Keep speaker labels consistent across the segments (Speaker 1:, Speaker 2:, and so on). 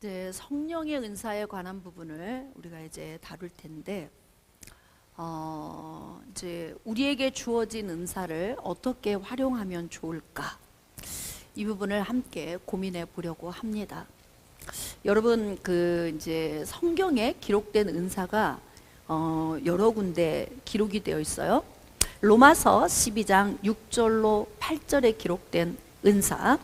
Speaker 1: 이제 성령의 은사에 관한 부분을 우리가 이제 다룰 텐데, 이제 우리에게 주어진 은사를 어떻게 활용하면 좋을까? 이 부분을 함께 고민해 보려고 합니다. 여러분, 이제 성경에 기록된 은사가 여러 군데 기록이 되어 있어요. 로마서 12장 6절로 8절에 기록된 은사.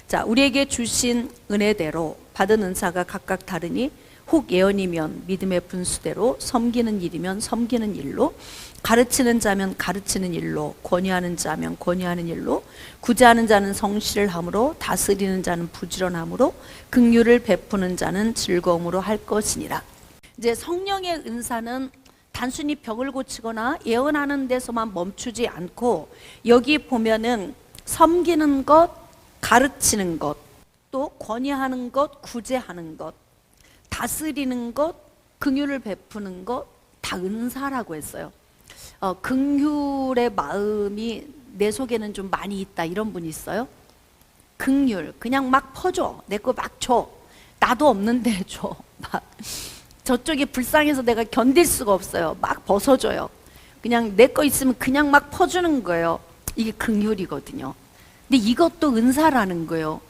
Speaker 1: 자, 우리에게 주신 은혜대로 받은 은사가 각각 다르니 혹 예언이면 믿음의 분수대로, 섬기는 일이면 섬기는 일로, 가르치는 자면 가르치는 일로, 권유하는 자면 권유하는 일로, 구제하는 자는 성실을 함으로, 다스리는 자는 부지런함으로, 긍휼을 베푸는 자는 즐거움으로 할 것이니라. 이제 성령의 은사는 단순히 병을 고치거나 예언하는 데서만 멈추지 않고, 여기 보면은 섬기는 것, 가르치는 것, 또 권유하는 것, 구제하는 것, 다스리는 것, 긍휼을 베푸는 것, 다 은사라고 했어요. 긍휼의 마음이 내 속에는 좀 많이 있다, 이런 분 있어요? 긍휼, 그냥 막 퍼줘. 내 거 막 줘. 나도 없는데 줘. 막 저쪽이 불쌍해서 내가 견딜 수가 없어요. 막 벗어줘요. 그냥 내 거 있으면 그냥 막 퍼주는 거예요. 이게 긍휼이거든요. 근데 이것도 은사라는 거예요.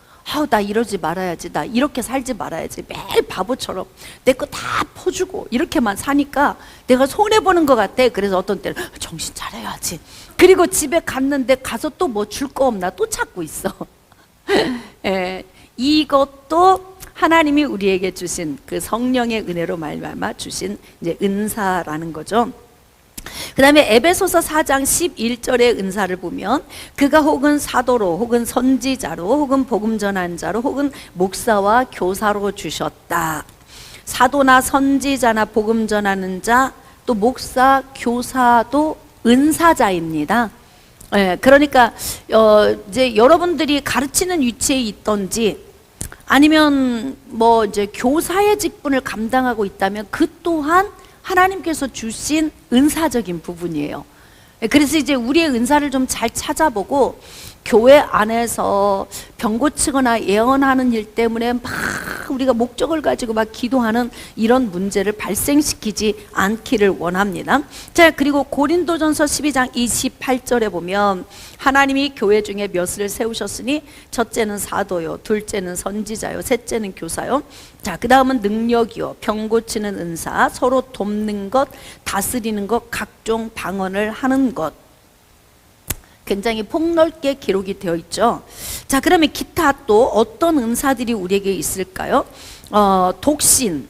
Speaker 1: 나 이러지 말아야지, 나 이렇게 살지 말아야지, 매일 바보처럼 내 거 다 퍼주고 이렇게만 사니까 내가 손해보는 것 같아. 그래서 어떤 때는 정신 차려야지. 그리고 집에 갔는데 가서 또 뭐 줄 거 없나 또 찾고 있어. 이것도 하나님이 우리에게 주신 그 성령의 은혜로 말미암아 주신 이제 은사라는 거죠. 그 다음에 에베소서 4장 11절의 은사를 보면, 그가 혹은 사도로, 혹은 선지자로, 혹은 복음 전한 자로, 혹은 목사와 교사로 주셨다. 사도나 선지자나 복음 전하는 자, 또 목사, 교사도 은사자입니다. 그러니까 이제 여러분들이 가르치는 위치에 있던지, 아니면 뭐 이제 교사의 직분을 감당하고 있다면 그 또한 하나님께서 주신 은사적인 부분이에요. 그래서 이제 우리의 은사를 좀 잘 찾아보고, 교회 안에서 병 고치거나 예언하는 일 때문에 막 우리가 목적을 가지고 막 기도하는 이런 문제를 발생시키지 않기를 원합니다. 자, 그리고 고린도전서 12장 28절에 보면, 하나님이 교회 중에 몇을 세우셨으니 첫째는 사도요, 둘째는 선지자요, 셋째는 교사요. 자, 그 다음은 능력이요, 병 고치는 은사, 서로 돕는 것, 다스리는 것, 각종 방언을 하는 것. 굉장히 폭넓게 기록이 되어 있죠. 자, 그러면 기타 또 어떤 은사들이 우리에게 있을까요? 독신,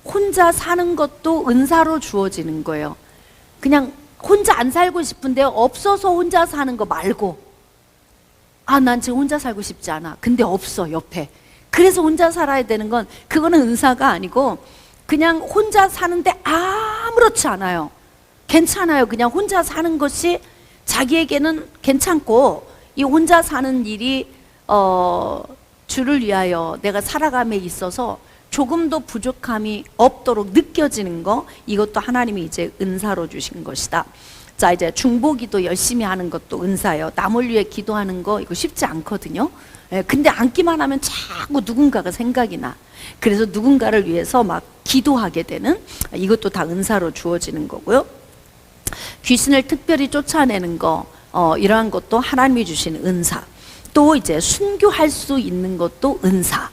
Speaker 1: 혼자 사는 것도 은사로 주어지는 거예요. 그냥 혼자 안 살고 싶은데 없어서 혼자 사는 거 말고, 난 지금 혼자 살고 싶지 않아. 근데 없어, 옆에. 그래서 혼자 살아야 되는 건, 그거는 은사가 아니고 그냥 혼자 사는데 아무렇지 않아요. 괜찮아요. 그냥 혼자 사는 것이 자기에게는 괜찮고, 이 혼자 사는 일이 주를 위하여 내가 살아감에 있어서 조금도 부족함이 없도록 느껴지는 거, 이것도 하나님이 이제 은사로 주신 것이다. 자, 이제 중보기도 열심히 하는 것도 은사예요. 남을 위해 기도하는 거 이거 쉽지 않거든요. 근데 앉기만 하면 자꾸 누군가가 생각이 나. 그래서 누군가를 위해서 막 기도하게 되는, 이것도 다 은사로 주어지는 거고요. 귀신을 특별히 쫓아내는 거, 이러한 것도 하나님이 주신 은사. 또 이제 순교할 수 있는 것도 은사.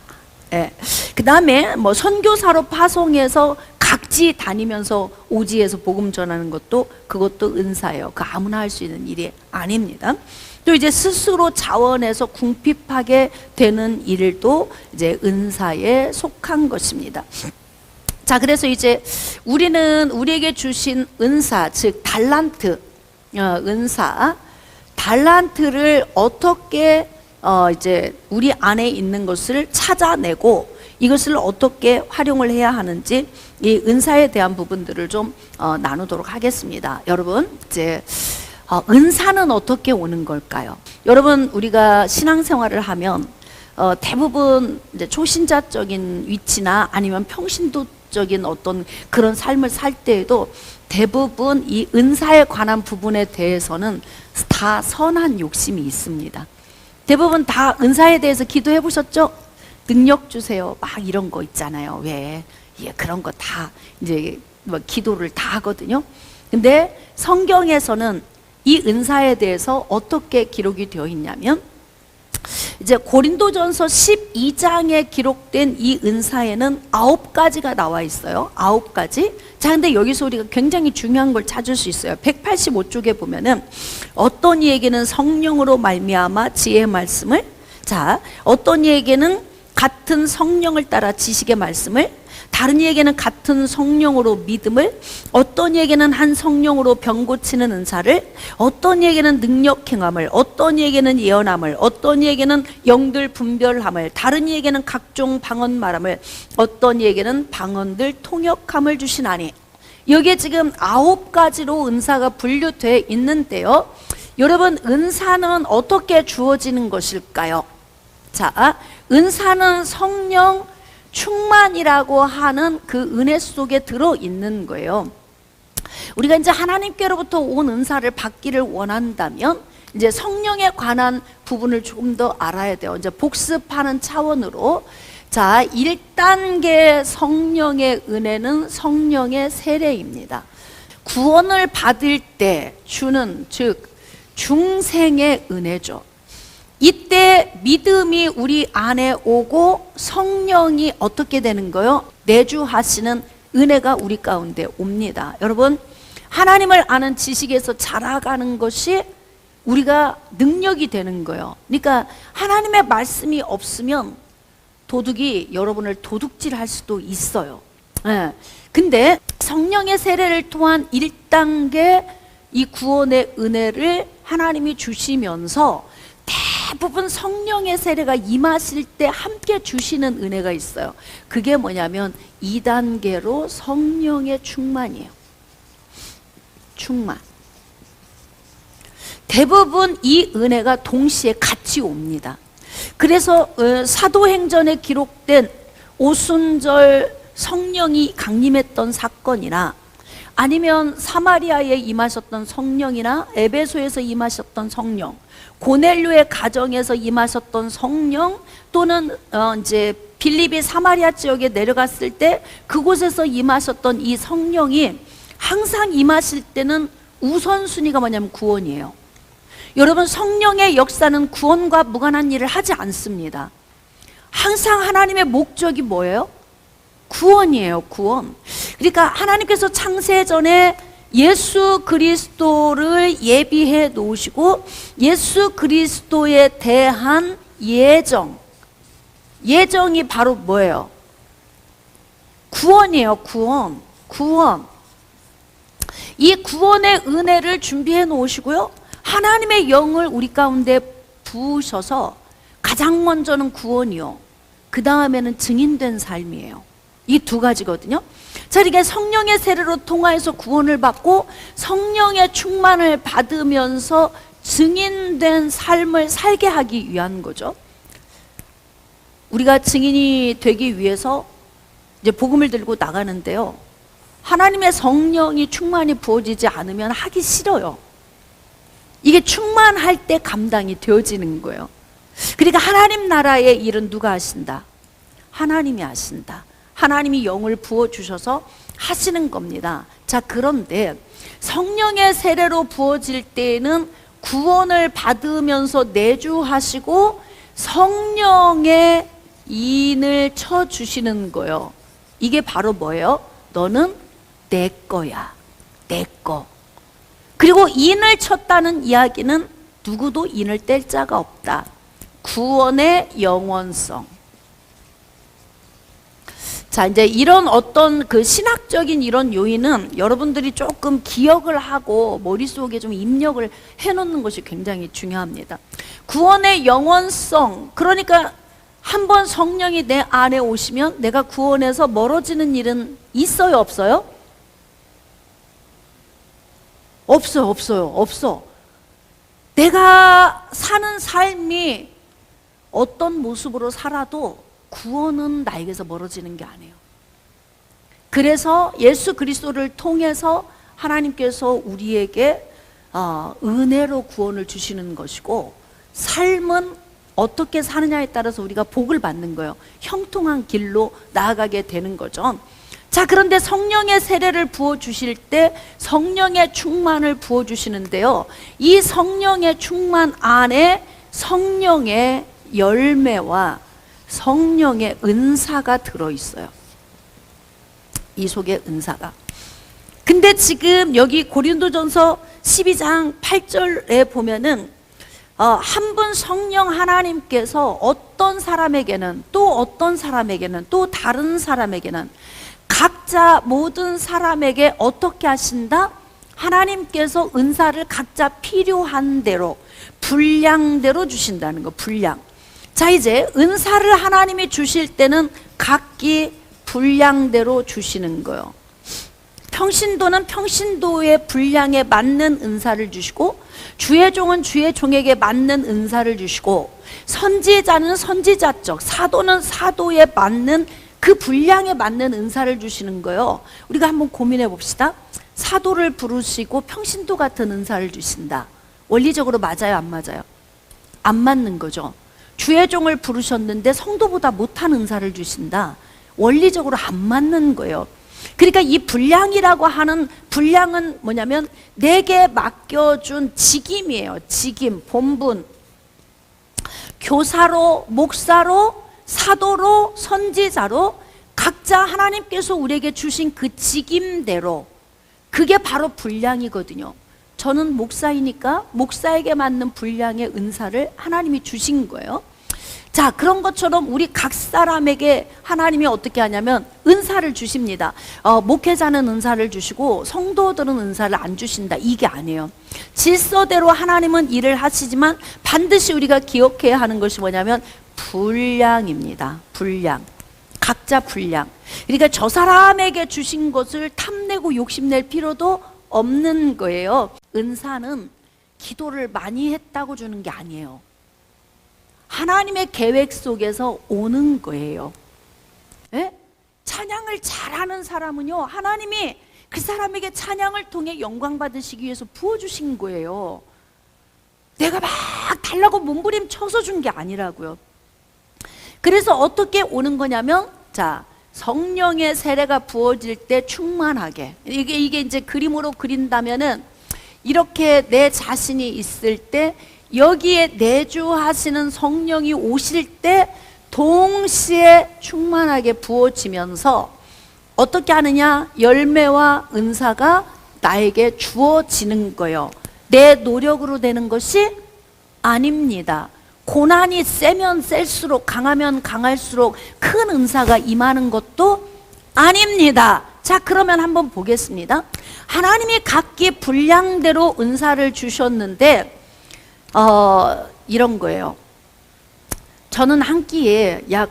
Speaker 1: 그 다음에 뭐 선교사로 파송해서 각지 다니면서 오지에서 복음 전하는 것도, 그것도 은사예요. 그 아무나 할 수 있는 일이 아닙니다. 또 이제 스스로 자원해서 궁핍하게 되는 일도 이제 은사에 속한 것입니다. 자, 그래서 이제 우리는 우리에게 주신 은사, 즉 달란트, 은사, 달란트를 어떻게 이제 우리 안에 있는 것을 찾아내고, 이것을 어떻게 활용을 해야 하는지, 이 은사에 대한 부분들을 좀 나누도록 하겠습니다. 여러분, 이제 은사는 어떻게 오는 걸까요? 여러분, 우리가 신앙생활을 하면 대부분 이제 초신자적인 위치나 아니면 평신도적인 어떤 그런 삶을 살 때에도 대부분 이 은사에 관한 부분에 대해서는 다 선한 욕심이 있습니다. 대부분 다 은사에 대해서 기도해 보셨죠? 능력 주세요. 막 이런 거 있잖아요. 왜? 예, 그런 거 다 이제 뭐 기도를 다 하거든요. 근데 성경에서는 이 은사에 대해서 어떻게 기록이 되어 있냐면, 이제 고린도전서 12장에 기록된 이 은사에는 9가지가 나와 있어요. 9가지. 자, 근데 여기서 우리가 굉장히 중요한 걸 찾을 수 있어요. 185쪽에 보면은 어떤 이에게는 성령으로 말미암아 지혜의 말씀을, 자, 어떤 이에게는 같은 성령을 따라 지식의 말씀을, 다른 이에게는 같은 성령으로 믿음을, 어떤 이에게는 한 성령으로 병 고치는 은사를, 어떤 이에게는 능력 행함을, 어떤 이에게는 예언함을, 어떤 이에게는 영들 분별함을, 다른 이에게는 각종 방언 말함을, 어떤 이에게는 방언들 통역함을 주시나니. 여기에 지금 9가지로 은사가 분류되어 있는데요, 여러분, 은사는 어떻게 주어지는 것일까요? 자, 은사는 성령 충만이라고 하는 그 은혜 속에 들어있는 거예요. 우리가 이제 하나님께로부터 온 은사를 받기를 원한다면 이제 성령에 관한 부분을 조금 더 알아야 돼요. 이제 복습하는 차원으로, 자, 1단계 성령의 은혜는 성령의 세례입니다. 구원을 받을 때 주는, 즉 중생의 은혜죠. 이때 믿음이 우리 안에 오고 성령이 어떻게 되는 거요? 내주하시는 은혜가 우리 가운데 옵니다. 여러분, 하나님을 아는 지식에서 자라가는 것이 우리가 능력이 되는 거예요. 그러니까 하나님의 말씀이 없으면 도둑이 여러분을 도둑질할 수도 있어요. 예. 근데 성령의 세례를 통한 1단계 이 구원의 은혜를 하나님이 주시면서 대부분 성령의 세례가 임하실 때 함께 주시는 은혜가 있어요. 그게 뭐냐면 2단계로 성령의 충만이에요. 충만. 대부분 이 은혜가 동시에 같이 옵니다. 그래서 사도행전에 기록된 오순절 성령이 강림했던 사건이나, 아니면 사마리아에 임하셨던 성령이나 에베소에서 임하셨던 성령, 고넬료의 가정에서 임하셨던 성령, 또는 이제 빌립이 사마리아 지역에 내려갔을 때 그곳에서 임하셨던 이 성령이 항상 임하실 때는 우선순위가 뭐냐면 구원이에요. 여러분, 성령의 역사는 구원과 무관한 일을 하지 않습니다. 항상 하나님의 목적이 뭐예요? 구원이에요. 구원. 그러니까 하나님께서 창세 전에 예수 그리스도를 예비해 놓으시고 예수 그리스도에 대한 예정이 바로 뭐예요? 구원이에요. 구원. 이 구원의 은혜를 준비해 놓으시고요, 하나님의 영을 우리 가운데 부으셔서 가장 먼저는 구원이요, 그 다음에는 증인된 삶이에요. 이 2가지거든요. 자, 이렇게 성령의 세례로 통하여서 구원을 받고 성령의 충만을 받으면서 증인된 삶을 살게 하기 위한 거죠. 우리가 증인이 되기 위해서 이제 복음을 들고 나가는데요, 하나님의 성령이 충만히 부어지지 않으면 하기 싫어요. 이게 충만할 때 감당이 되어지는 거예요. 그러니까 하나님 나라의 일은 누가 하신다? 하나님이 하신다. 하나님이 영을 부어주셔서 하시는 겁니다. 자, 그런데 성령의 세례로 부어질 때에는 구원을 받으면서 내주하시고 성령의 인을 쳐주시는 거예요. 이게 바로 뭐예요? 너는 내 거야. 내 거. 그리고 인을 쳤다는 이야기는 누구도 인을 뗄 자가 없다. 구원의 영원성. 자, 이제 이런 어떤 그 신학적인 이런 요인은 여러분들이 조금 기억을 하고 머릿속에 좀 입력을 해놓는 것이 굉장히 중요합니다. 구원의 영원성. 그러니까 한번 성령이 내 안에 오시면 내가 구원에서 멀어지는 일은 있어요, 없어요? 없어. 내가 사는 삶이 어떤 모습으로 살아도 구원은 나에게서 멀어지는 게 아니에요. 그래서 예수 그리스도를 통해서 하나님께서 우리에게 은혜로 구원을 주시는 것이고, 삶은 어떻게 사느냐에 따라서 우리가 복을 받는 거예요. 형통한 길로 나아가게 되는 거죠. 자, 그런데 성령의 세례를 부어주실 때 성령의 충만을 부어주시는데요, 이 성령의 충만 안에 성령의 열매와 성령의 은사가 들어있어요. 이 속에 은사가. 근데 지금 여기 고린도전서 12장 8절에 보면은 한 분 성령 하나님께서 어떤 사람에게는 또 어떤 사람에게는 또 다른 사람에게는 각자 모든 사람에게 어떻게 하신다? 하나님께서 은사를 각자 필요한 대로 분량대로 주신다는 거. 분량. 자, 이제 은사를 하나님이 주실 때는 각기 분량대로 주시는 거예요. 평신도는 평신도의 분량에 맞는 은사를 주시고, 주의 종은 주의 종에게 맞는 은사를 주시고, 선지자는 선지자적, 사도는 사도에 맞는 그 분량에 맞는 은사를 주시는 거예요. 우리가 한번 고민해 봅시다. 사도를 부르시고 평신도 같은 은사를 주신다. 원리적으로 맞아요, 안 맞아요? 안 맞는 거죠. 주의 종을 부르셨는데 성도보다 못한 은사를 주신다. 원리적으로 안 맞는 거예요. 그러니까 이 분량이라고 하는 분량은 뭐냐면 내게 맡겨준 직임이에요. 직임, 본분. 교사로, 목사로, 사도로, 선지자로 각자 하나님께서 우리에게 주신 그 직임대로, 그게 바로 분량이거든요. 저는 목사이니까 목사에게 맞는 분량의 은사를 하나님이 주신 거예요. 자, 그런 것처럼 우리 각 사람에게 하나님이 어떻게 하냐면 은사를 주십니다. 목회자는 은사를 주시고 성도들은 은사를 안 주신다, 이게 아니에요. 질서대로 하나님은 일을 하시지만 반드시 우리가 기억해야 하는 것이 뭐냐면 분량입니다. 분량. 각자 분량. 그러니까 저 사람에게 주신 것을 탐내고 욕심낼 필요도 없는 거예요. 은사는 기도를 많이 했다고 주는 게 아니에요. 하나님의 계획 속에서 오는 거예요. 예? 찬양을 잘하는 사람은요, 하나님이 그 사람에게 찬양을 통해 영광 받으시기 위해서 부어주신 거예요. 내가 막 달라고 몸부림 쳐서 준 게 아니라고요. 그래서 어떻게 오는 거냐면, 자, 성령의 세례가 부어질 때 충만하게, 이게 이제 그림으로 그린다면은 이렇게 내 자신이 있을 때 여기에 내주하시는 성령이 오실 때 동시에 충만하게 부어지면서 어떻게 하느냐? 열매와 은사가 나에게 주어지는 거예요. 내 노력으로 되는 것이 아닙니다. 고난이 세면 셀수록, 강하면 강할수록 큰 은사가 임하는 것도 아닙니다. 자, 그러면 한번 보겠습니다. 하나님이 각기 분량대로 은사를 주셨는데 이런 거예요. 저는 한 끼에 약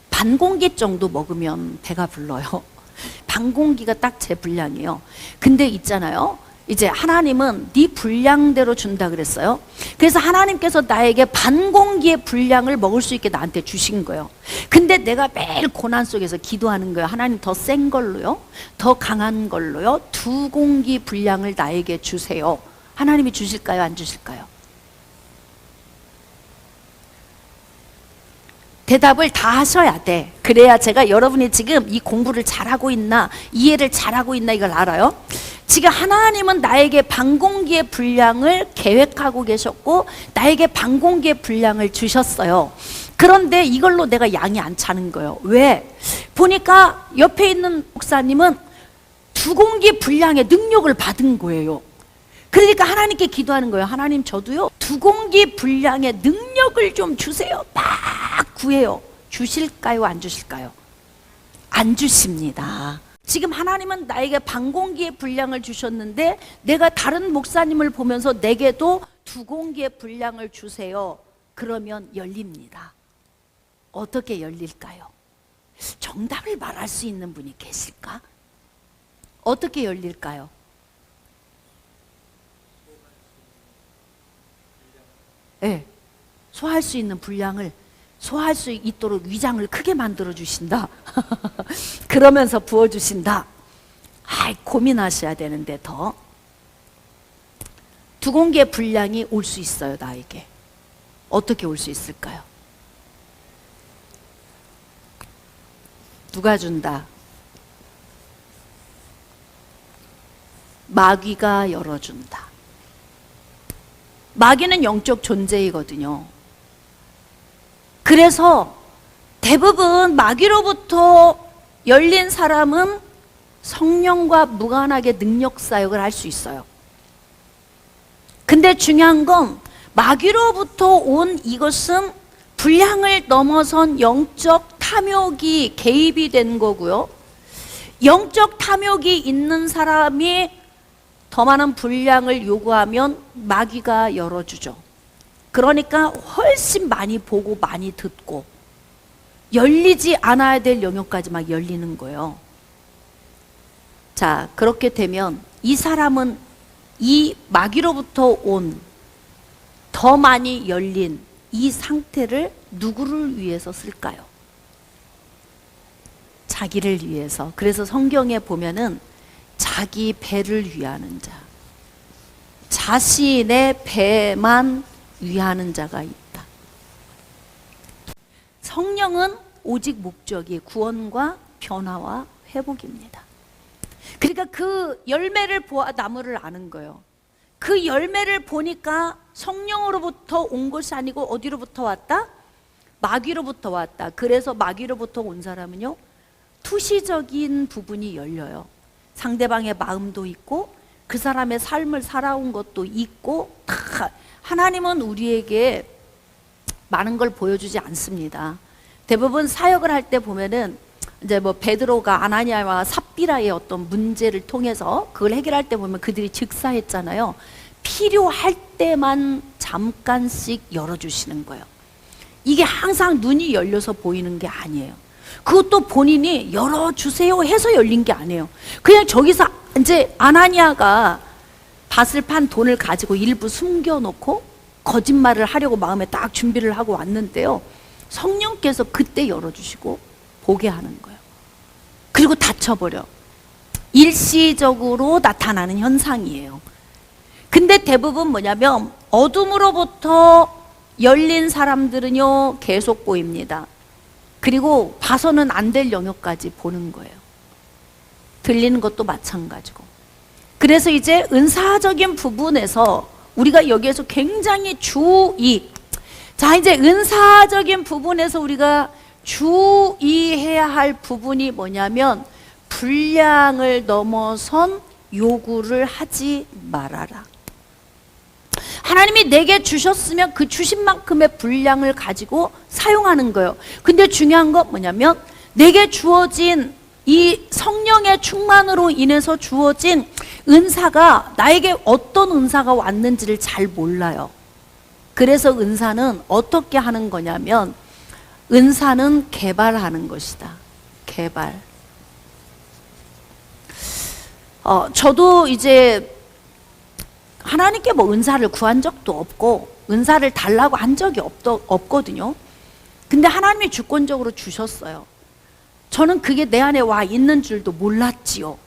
Speaker 1: 반 공기 정도 먹으면 배가 불러요. 반 공기가 딱 제 분량이에요. 근데 있잖아요, 이제 하나님은 네 분량대로 준다 그랬어요. 그래서 하나님께서 나에게 반 공기의 분량을 먹을 수 있게 나한테 주신 거예요. 근데 내가 매일 고난 속에서 기도하는 거예요. 하나님 더 센 걸로요, 더 강한 걸로요, 2공기 분량을 나에게 주세요. 하나님이 주실까요, 안 주실까요? 대답을 다 하셔야 돼. 그래야 제가 여러분이 지금 이 공부를 잘하고 있나, 이해를 잘하고 있나 이걸 알아요. 지금 하나님은 나에게 반 공기의 분량을 계획하고 계셨고 나에게 반 공기의 분량을 주셨어요. 그런데 이걸로 내가 양이 안 차는 거예요. 왜? 보니까 옆에 있는 목사님은 2공기 분량의 능력을 받은 거예요. 그러니까 하나님께 기도하는 거예요. 하나님, 저도요 2공기 분량의 능력을 좀 주세요. 막 구해요. 주실까요, 안 주실까요? 안 주십니다. 지금 하나님은 나에게 반 공기의 분량을 주셨는데 내가 다른 목사님을 보면서 내게도 2공기의 분량을 주세요. 그러면 열립니다. 어떻게 열릴까요? 정답을 말할 수 있는 분이 계실까? 어떻게 열릴까요? 네, 소화할 수 있는 분량을 소화할 수 있도록 위장을 크게 만들어 주신다. 그러면서 부어 주신다. 고민하셔야 되는데 더 2공기의 분량이 올 수 있어요, 나에게. 어떻게 올 수 있을까요? 누가 준다? 마귀가 열어준다. 마귀는 영적 존재이거든요. 그래서 대부분 마귀로부터 열린 사람은 성령과 무관하게 능력 사역을 할 수 있어요. 근데 중요한 건 마귀로부터 온 이것은 분량을 넘어선 영적 탐욕이 개입이 된 거고요. 영적 탐욕이 있는 사람이 더 많은 분량을 요구하면 마귀가 열어주죠. 그러니까 훨씬 많이 보고 많이 듣고 열리지 않아야 될 영역까지 막 열리는 거예요. 자, 그렇게 되면 이 사람은 이 마귀로부터 온 더 많이 열린 이 상태를 누구를 위해서 쓸까요? 자기를 위해서. 그래서 성경에 보면은 자기 배를 위하는 자, 자신의 배만 위하는 자가 있다. 성령은 오직 목적이 구원과 변화와 회복입니다. 그러니까 그 열매를 보아 나무를 아는 거예요. 그 열매를 보니까 성령으로부터 온 것이 아니고 어디로부터 왔다? 마귀로부터 왔다. 그래서 마귀로부터 온 사람은요, 투시적인 부분이 열려요. 상대방의 마음도 있고 그 사람의 삶을 살아온 것도 있고, 다 하나님은 우리에게 많은 걸 보여주지 않습니다. 대부분 사역을 할 때 보면은 이제 뭐 베드로가 아나니아와 삽비라의 어떤 문제를 통해서 그걸 해결할 때 보면 그들이 즉사했잖아요. 필요할 때만 잠깐씩 열어주시는 거예요. 이게 항상 눈이 열려서 보이는 게 아니에요. 그것도 본인이 열어주세요 해서 열린 게 아니에요. 그냥 저기서 이제 아나니아가 밭을 판 돈을 가지고 일부 숨겨놓고 거짓말을 하려고 마음에 딱 준비를 하고 왔는데요, 성령께서 그때 열어주시고 보게 하는 거예요. 그리고 닫혀버려. 일시적으로 나타나는 현상이에요. 근데 대부분 뭐냐면 어둠으로부터 열린 사람들은요 계속 보입니다. 그리고 봐서는 안 될 영역까지 보는 거예요. 들리는 것도 마찬가지고. 그래서 이제 은사적인 부분에서 우리가 여기에서 굉장히 자, 이제 은사적인 부분에서 우리가 주의해야 할 부분이 뭐냐면 분량을 넘어선 요구를 하지 말아라. 하나님이 내게 주셨으면 그 주신 만큼의 분량을 가지고 사용하는 거예요. 근데 중요한 건 뭐냐면 내게 주어진 이 성령의 충만으로 인해서 주어진 은사가 나에게 어떤 은사가 왔는지를 잘 몰라요. 그래서 은사는 어떻게 하는 거냐면 은사는 개발하는 것이다. 개발. 저도 이제 하나님께 뭐 은사를 구한 적도 없고 은사를 달라고 한 적이 없거든요. 근데 하나님이 주권적으로 주셨어요. 저는 그게 내 안에 와 있는 줄도 몰랐지요.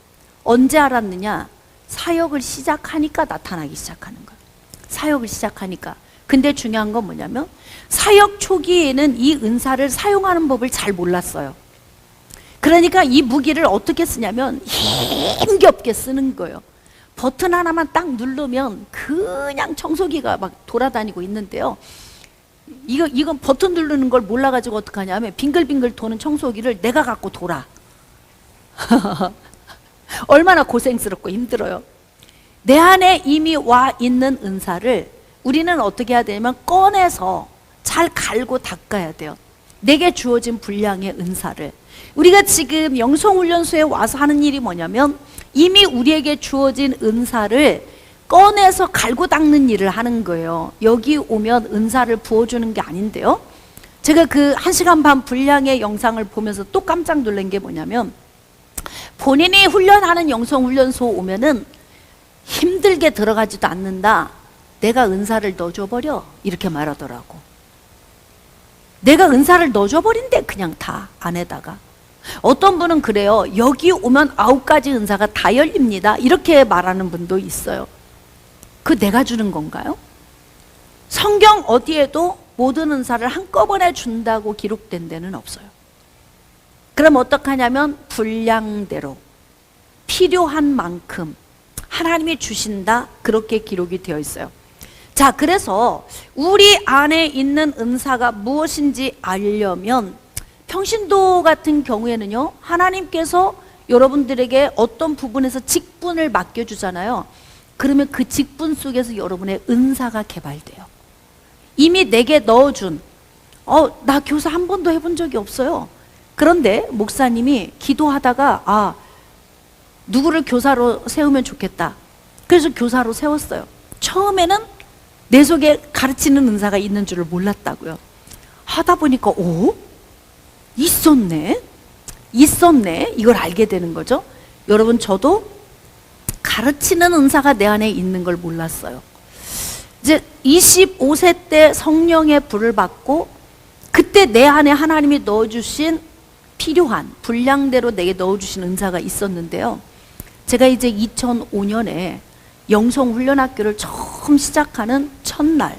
Speaker 1: 언제 알았느냐? 사역을 시작하니까 나타나기 시작하는 거예요. 사역을 시작하니까. 근데 중요한 건 뭐냐면 사역 초기에는 이 은사를 사용하는 법을 잘 몰랐어요. 그러니까 이 무기를 어떻게 쓰냐면 힘겹게 쓰는 거예요. 버튼 하나만 딱 누르면 그냥 청소기가 막 돌아다니고 있는데요, 이건 버튼 누르는 걸 몰라가지고 어떡하냐면 빙글빙글 도는 청소기를 내가 갖고 돌아. 얼마나 고생스럽고 힘들어요. 내 안에 이미 와 있는 은사를 우리는 어떻게 해야 되냐면 꺼내서 잘 갈고 닦아야 돼요. 내게 주어진 분량의 은사를. 우리가 지금 영성훈련소에 와서 하는 일이 뭐냐면 이미 우리에게 주어진 은사를 꺼내서 갈고 닦는 일을 하는 거예요. 여기 오면 은사를 부어주는 게 아닌데요, 제가 그 1시간 반 분량의 영상을 보면서 또 깜짝 놀란 게 뭐냐면 본인이 훈련하는 영성훈련소 오면은 힘들게 들어가지도 않는다. 내가 은사를 넣어줘버려 이렇게 말하더라고. 내가 은사를 넣어줘버린대 그냥 다 안에다가. 어떤 분은 그래요. 여기 오면 9가지 은사가 다 열립니다 이렇게 말하는 분도 있어요. 그 내가 주는 건가요? 성경 어디에도 모든 은사를 한꺼번에 준다고 기록된 데는 없어요. 그럼 어떡하냐면 분량대로 필요한 만큼 하나님이 주신다, 그렇게 기록이 되어 있어요. 자, 그래서 우리 안에 있는 은사가 무엇인지 알려면 평신도 같은 경우에는요, 하나님께서 여러분들에게 어떤 부분에서 직분을 맡겨주잖아요. 그러면 그 직분 속에서 여러분의 은사가 개발돼요. 이미 내게 넣어준, 나 교사 한 번도 해본 적이 없어요. 그런데 목사님이 기도하다가 누구를 교사로 세우면 좋겠다, 그래서 교사로 세웠어요. 처음에는 내 속에 가르치는 은사가 있는 줄을 몰랐다고요. 하다 보니까 있었네, 이걸 알게 되는 거죠. 여러분, 저도 가르치는 은사가 내 안에 있는 걸 몰랐어요. 이제 25세 때 성령의 불을 받고, 그때 내 안에 하나님이 넣어주신 필요한 분량대로 내게 넣어주신 은사가 있었는데요. 제가 이제 2005년에 영성훈련학교를 처음 시작하는 첫날,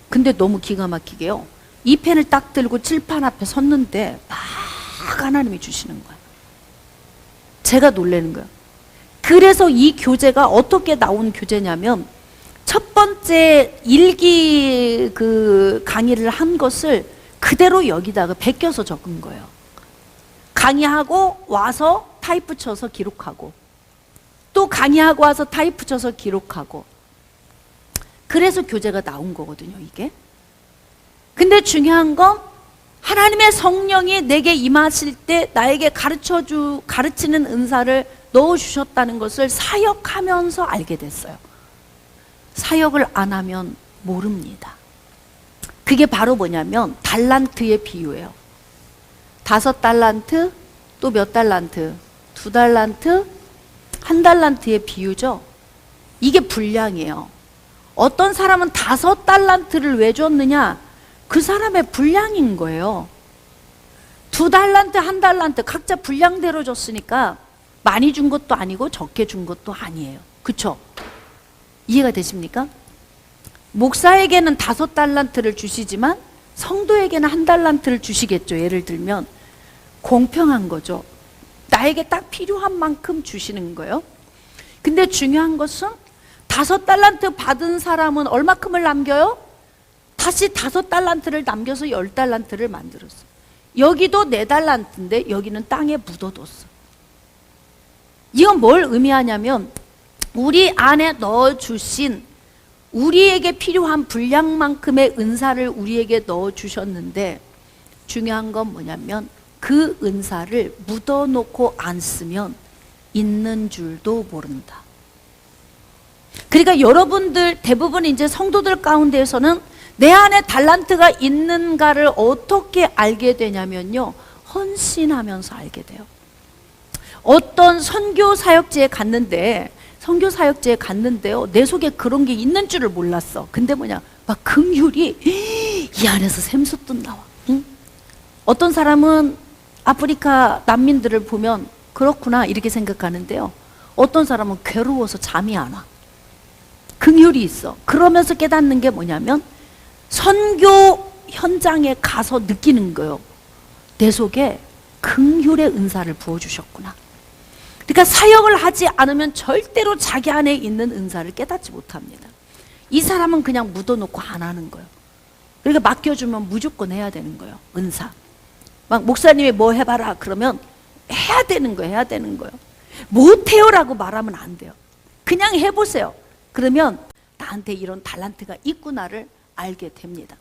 Speaker 1: 근데 너무 기가 막히게요, 이 펜을 딱 들고 칠판 앞에 섰는데 막 하나님이 주시는 거예요. 제가 놀라는 거예요. 그래서 이 교재가 어떻게 나온 교재냐면, 첫 번째 일기 그 강의를 한 것을 그대로 여기다가 베껴서 적은 거예요. 강의하고 와서 타이프 쳐서 기록하고, 또 강의하고 와서 타이프 쳐서 기록하고, 그래서 교재가 나온 거거든요, 이게. 근데 중요한 건 하나님의 성령이 내게 임하실 때 나에게 가르치는 은사를 넣어주셨다는 것을 사역하면서 알게 됐어요. 사역을 안 하면 모릅니다. 그게 바로 뭐냐면 달란트의 비유예요. 5달란트, 또 몇 달란트, 2달란트, 1달란트의 비유죠. 이게 분량이에요. 어떤 사람은 5달란트를 왜 줬느냐? 그 사람의 분량인 거예요. 2달란트, 1달란트 각자 분량대로 줬으니까 많이 준 것도 아니고 적게 준 것도 아니에요. 그쵸? 이해가 되십니까? 목사에게는 5달란트를 주시지만 성도에게는 1달란트를 주시겠죠. 예를 들면 공평한 거죠. 나에게 딱 필요한 만큼 주시는 거예요. 근데 중요한 것은 5달란트 받은 사람은 얼마큼을 남겨요? 다시 5달란트를 남겨서 10달란트를 만들었어. 여기도 4달란트인데 여기는 땅에 묻어뒀어. 이건 뭘 의미하냐면, 우리 안에 넣어주신, 우리에게 필요한 분량만큼의 은사를 우리에게 넣어주셨는데, 중요한 건 뭐냐면 그 은사를 묻어놓고 안 쓰면 있는 줄도 모른다. 그러니까 여러분들 대부분 이제 성도들 가운데에서는 내 안에 달란트가 있는가를 어떻게 알게 되냐면요, 헌신하면서 알게 돼요. 어떤 선교 사역지에 갔는데요, 내 속에 그런 게 있는 줄을 몰랐어. 근데 뭐냐, 막 긍휼이 이 안에서 샘솟듯 나와. 응? 어떤 사람은 아프리카 난민들을 보면 그렇구나 이렇게 생각하는데요, 어떤 사람은 괴로워서 잠이 안 와. 긍휼이 있어. 그러면서 깨닫는 게 뭐냐면, 선교 현장에 가서 느끼는 거예요. 내 속에 긍휼의 은사를 부어주셨구나. 그러니까 사역을 하지 않으면 절대로 자기 안에 있는 은사를 깨닫지 못합니다. 이 사람은 그냥 묻어놓고 안 하는 거예요. 그러니까 맡겨주면 무조건 해야 되는 거예요. 은사. 막 목사님이 뭐 해봐라 그러면 해야 되는 거예요. 못해요라고 말하면 안 돼요. 그냥 해보세요. 그러면 나한테 이런 달란트가 있구나를 알게 됩니다.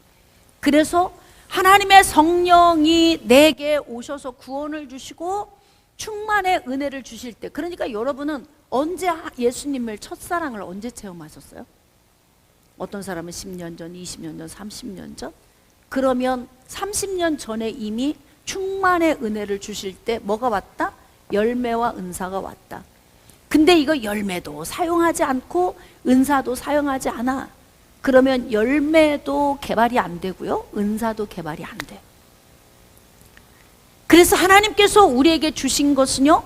Speaker 1: 그래서 하나님의 성령이 내게 오셔서 구원을 주시고 충만의 은혜를 주실 때, 그러니까 여러분은 언제 예수님을 첫사랑을 언제 체험하셨어요? 어떤 사람은 10년 전, 20년 전, 30년 전? 그러면 30년 전에 이미 충만의 은혜를 주실 때 뭐가 왔다? 열매와 은사가 왔다. 근데 이거 열매도 사용하지 않고 은사도 사용하지 않아. 그러면 열매도 개발이 안 되고요, 은사도 개발이 안 돼. 그래서 하나님께서 우리에게 주신 것은요,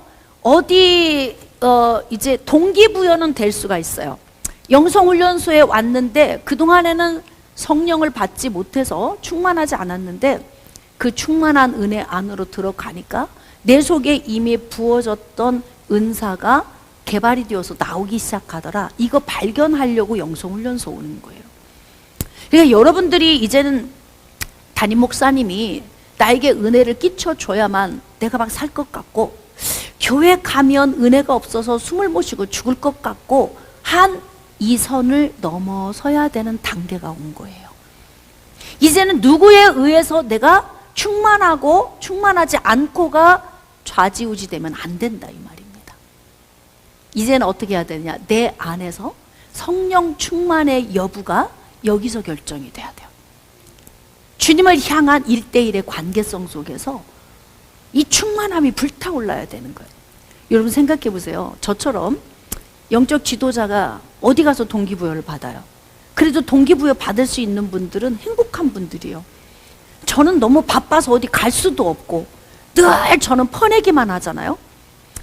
Speaker 1: 이제 동기부여는 될 수가 있어요. 영성훈련소에 왔는데 그동안에는 성령을 받지 못해서 충만하지 않았는데 그 충만한 은혜 안으로 들어가니까 내 속에 이미 부어졌던 은사가 개발이 되어서 나오기 시작하더라. 이거 발견하려고 영성훈련소 오는 거예요. 그러니까 여러분들이 이제는 담임 목사님이 나에게 은혜를 끼쳐줘야만 내가 막 살 것 같고, 교회 가면 은혜가 없어서 숨을 못 쉬고 죽을 것 같고 한 이 선을 넘어서야 되는 단계가 온 거예요. 이제는 누구에 의해서 내가 충만하고 충만하지 않고가 좌지우지되면 안 된다 이 말입니다. 이제는 어떻게 해야 되느냐? 내 안에서 성령 충만의 여부가 여기서 결정이 돼야 돼요. 주님을 향한 1대1의 관계성 속에서 이 충만함이 불타올라야 되는 거예요. 여러분 생각해 보세요. 저처럼 영적 지도자가 어디 가서 동기부여를 받아요? 그래도 동기부여 받을 수 있는 분들은 행복한 분들이에요. 저는 너무 바빠서 어디 갈 수도 없고 늘 저는 퍼내기만 하잖아요.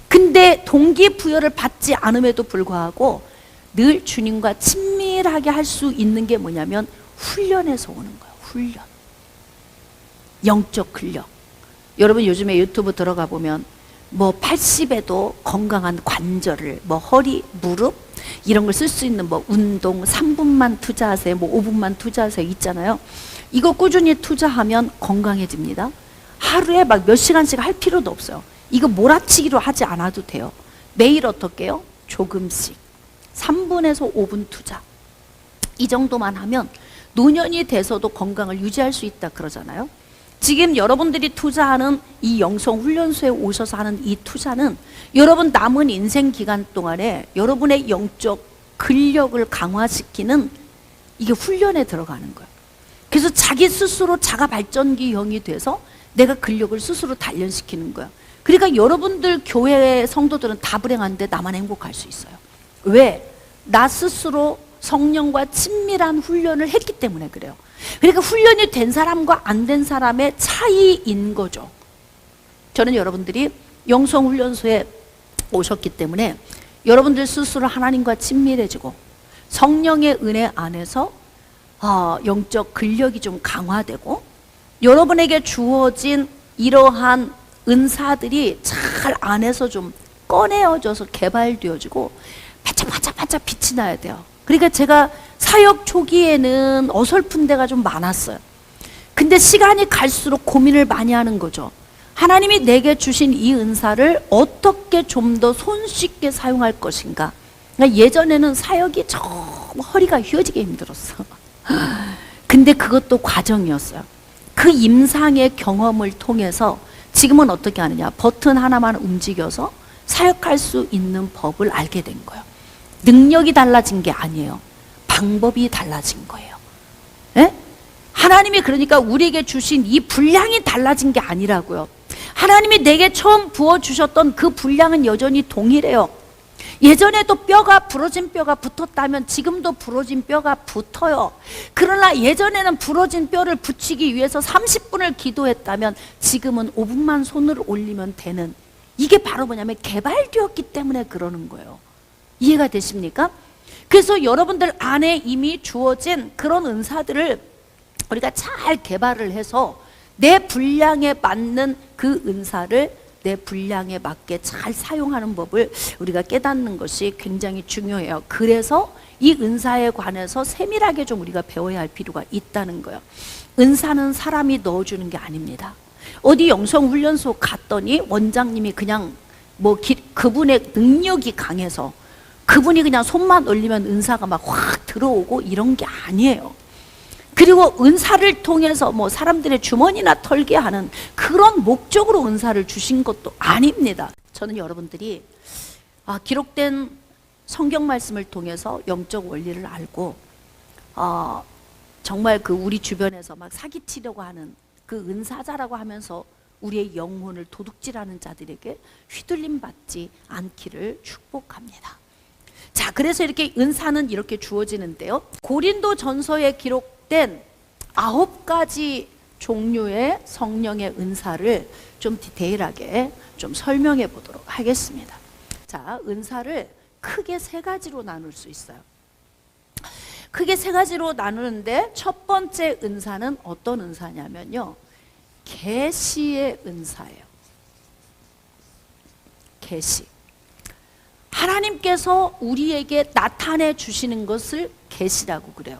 Speaker 1: 근데 동기부여를 받지 않음에도 불구하고 늘 주님과 친밀하게 할 수 있는 게 뭐냐면 훈련에서 오는 거예요. 훈련. 영적 근력. 여러분 요즘에 유튜브 들어가 보면 뭐 80에도 건강한 관절을, 뭐 허리, 무릎 이런 걸 쓸 수 있는 뭐 운동 3분만 투자하세요, 뭐 5분만 투자하세요 있잖아요. 이거 꾸준히 투자하면 건강해집니다. 하루에 막 몇 시간씩 할 필요도 없어요. 이거 몰아치기로 하지 않아도 돼요. 매일 어떻게 해요? 조금씩 3분에서 5분 투자. 이 정도만 하면 노년이 돼서도 건강을 유지할 수 있다 그러잖아요. 지금 여러분들이 투자하는 이 영성훈련소에 오셔서 하는 이 투자는 여러분 남은 인생 기간 동안에 여러분의 영적 근력을 강화시키는 이게 훈련에 들어가는 거예요. 그래서 자기 스스로 자가 발전기형이 돼서 내가 근력을 스스로 단련시키는 거예요. 그러니까 여러분들 교회 성도들은 다 불행한데 나만 행복할 수 있어요. 왜? 나 스스로 성령과 친밀한 훈련을 했기 때문에 그래요. 그러니까 훈련이 된 사람과 안 된 사람의 차이인 거죠. 저는 여러분들이 영성훈련소에 오셨기 때문에 여러분들 스스로 하나님과 친밀해지고 성령의 은혜 안에서 영적 근력이 좀 강화되고 여러분에게 주어진 이러한 은사들이 잘 안에서 좀 꺼내어져서 개발되어지고 반짝반짝반짝 빛이 나야 돼요. 그러니까 제가 사역 초기에는 어설픈 데가 좀 많았어요. 근데 시간이 갈수록 고민을 많이 하는 거죠. 하나님이 내게 주신 이 은사를 어떻게 좀 더 손쉽게 사용할 것인가. 그러니까 예전에는 사역이 정말 허리가 휘어지게 힘들었어. 근데 그것도 과정이었어요. 그 임상의 경험을 통해서 지금은 어떻게 하느냐. 버튼 하나만 움직여서 사역할 수 있는 법을 알게 된 거예요. 능력이 달라진 게 아니에요. 방법이 달라진 거예요. 예? 하나님이 그러니까 우리에게 주신 이 분량이 달라진 게 아니라고요. 하나님이 내게 처음 부어주셨던 그 분량은 여전히 동일해요. 예전에도 부러진 뼈가 붙었다면 지금도 부러진 뼈가 붙어요. 그러나 예전에는 부러진 뼈를 붙이기 위해서 30분을 기도했다면 지금은 5분만 손을 올리면 되는, 이게 바로 뭐냐면 개발되었기 때문에 그러는 거예요. 이해가 되십니까? 그래서 여러분들 안에 이미 주어진 그런 은사들을 우리가 잘 개발을 해서 내 분량에 맞는 그 은사를 내 분량에 맞게 잘 사용하는 법을 우리가 깨닫는 것이 굉장히 중요해요. 그래서 이 은사에 관해서 세밀하게 좀 우리가 배워야 할 필요가 있다는 거예요. 은사는 사람이 넣어주는 게 아닙니다. 어디 영성훈련소 갔더니 원장님이 그냥 그분의 능력이 강해서 그분이 그냥 손만 올리면 은사가 막 확 들어오고 이런 게 아니에요. 그리고 은사를 통해서 사람들의 주머니나 털게 하는 그런 목적으로 은사를 주신 것도 아닙니다. 저는 여러분들이 기록된 성경 말씀을 통해서 영적 원리를 알고 정말 그 우리 주변에서 막 사기치려고 하는 그 은사자라고 하면서 우리의 영혼을 도둑질하는 자들에게 휘둘림 받지 않기를 축복합니다. 자, 그래서 이렇게 은사는 이렇게 주어지는데요. 고린도전서에 기록된 9가지 종류의 성령의 은사를 좀 디테일하게 좀 설명해 보도록 하겠습니다. 자, 은사를 크게 3가지로 나눌 수 있어요. 크게 세 가지로 나누는데 첫 번째 은사는 어떤 은사냐면요, 계시의 은사예요. 계시. 하나님께서 우리에게 나타내 주시는 것을 계시라고 그래요.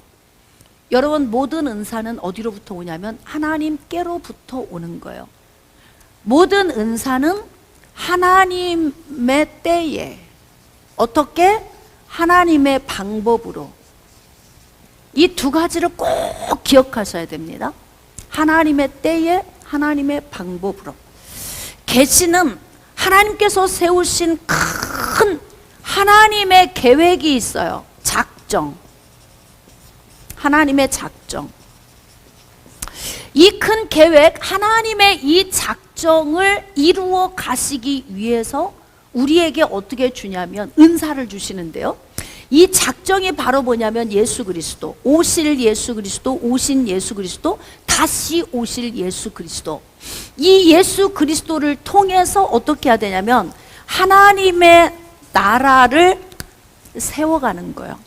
Speaker 1: 여러분, 모든 은사는 어디로부터 오냐면 하나님께로부터 오는 거예요. 모든 은사는 하나님의 때에, 어떻게? 하나님의 방법으로. 이 두 가지를 꼭 기억하셔야 됩니다. 하나님의 때에, 하나님의 방법으로. 계시는 하나님께서 세우신 큰 하나님의 계획이 있어요. 작정. 하나님의 작정. 이 큰 계획, 하나님의 이 작정을 이루어 가시기 위해서 우리에게 어떻게 주냐면 은사를 주시는데요, 이 작정이 바로 뭐냐면 예수 그리스도, 오실 예수 그리스도, 오신 예수 그리스도, 다시 오실 예수 그리스도. 이 예수 그리스도를 통해서 어떻게 해야 되냐면 하나님의 나라를 세워가는 거예요.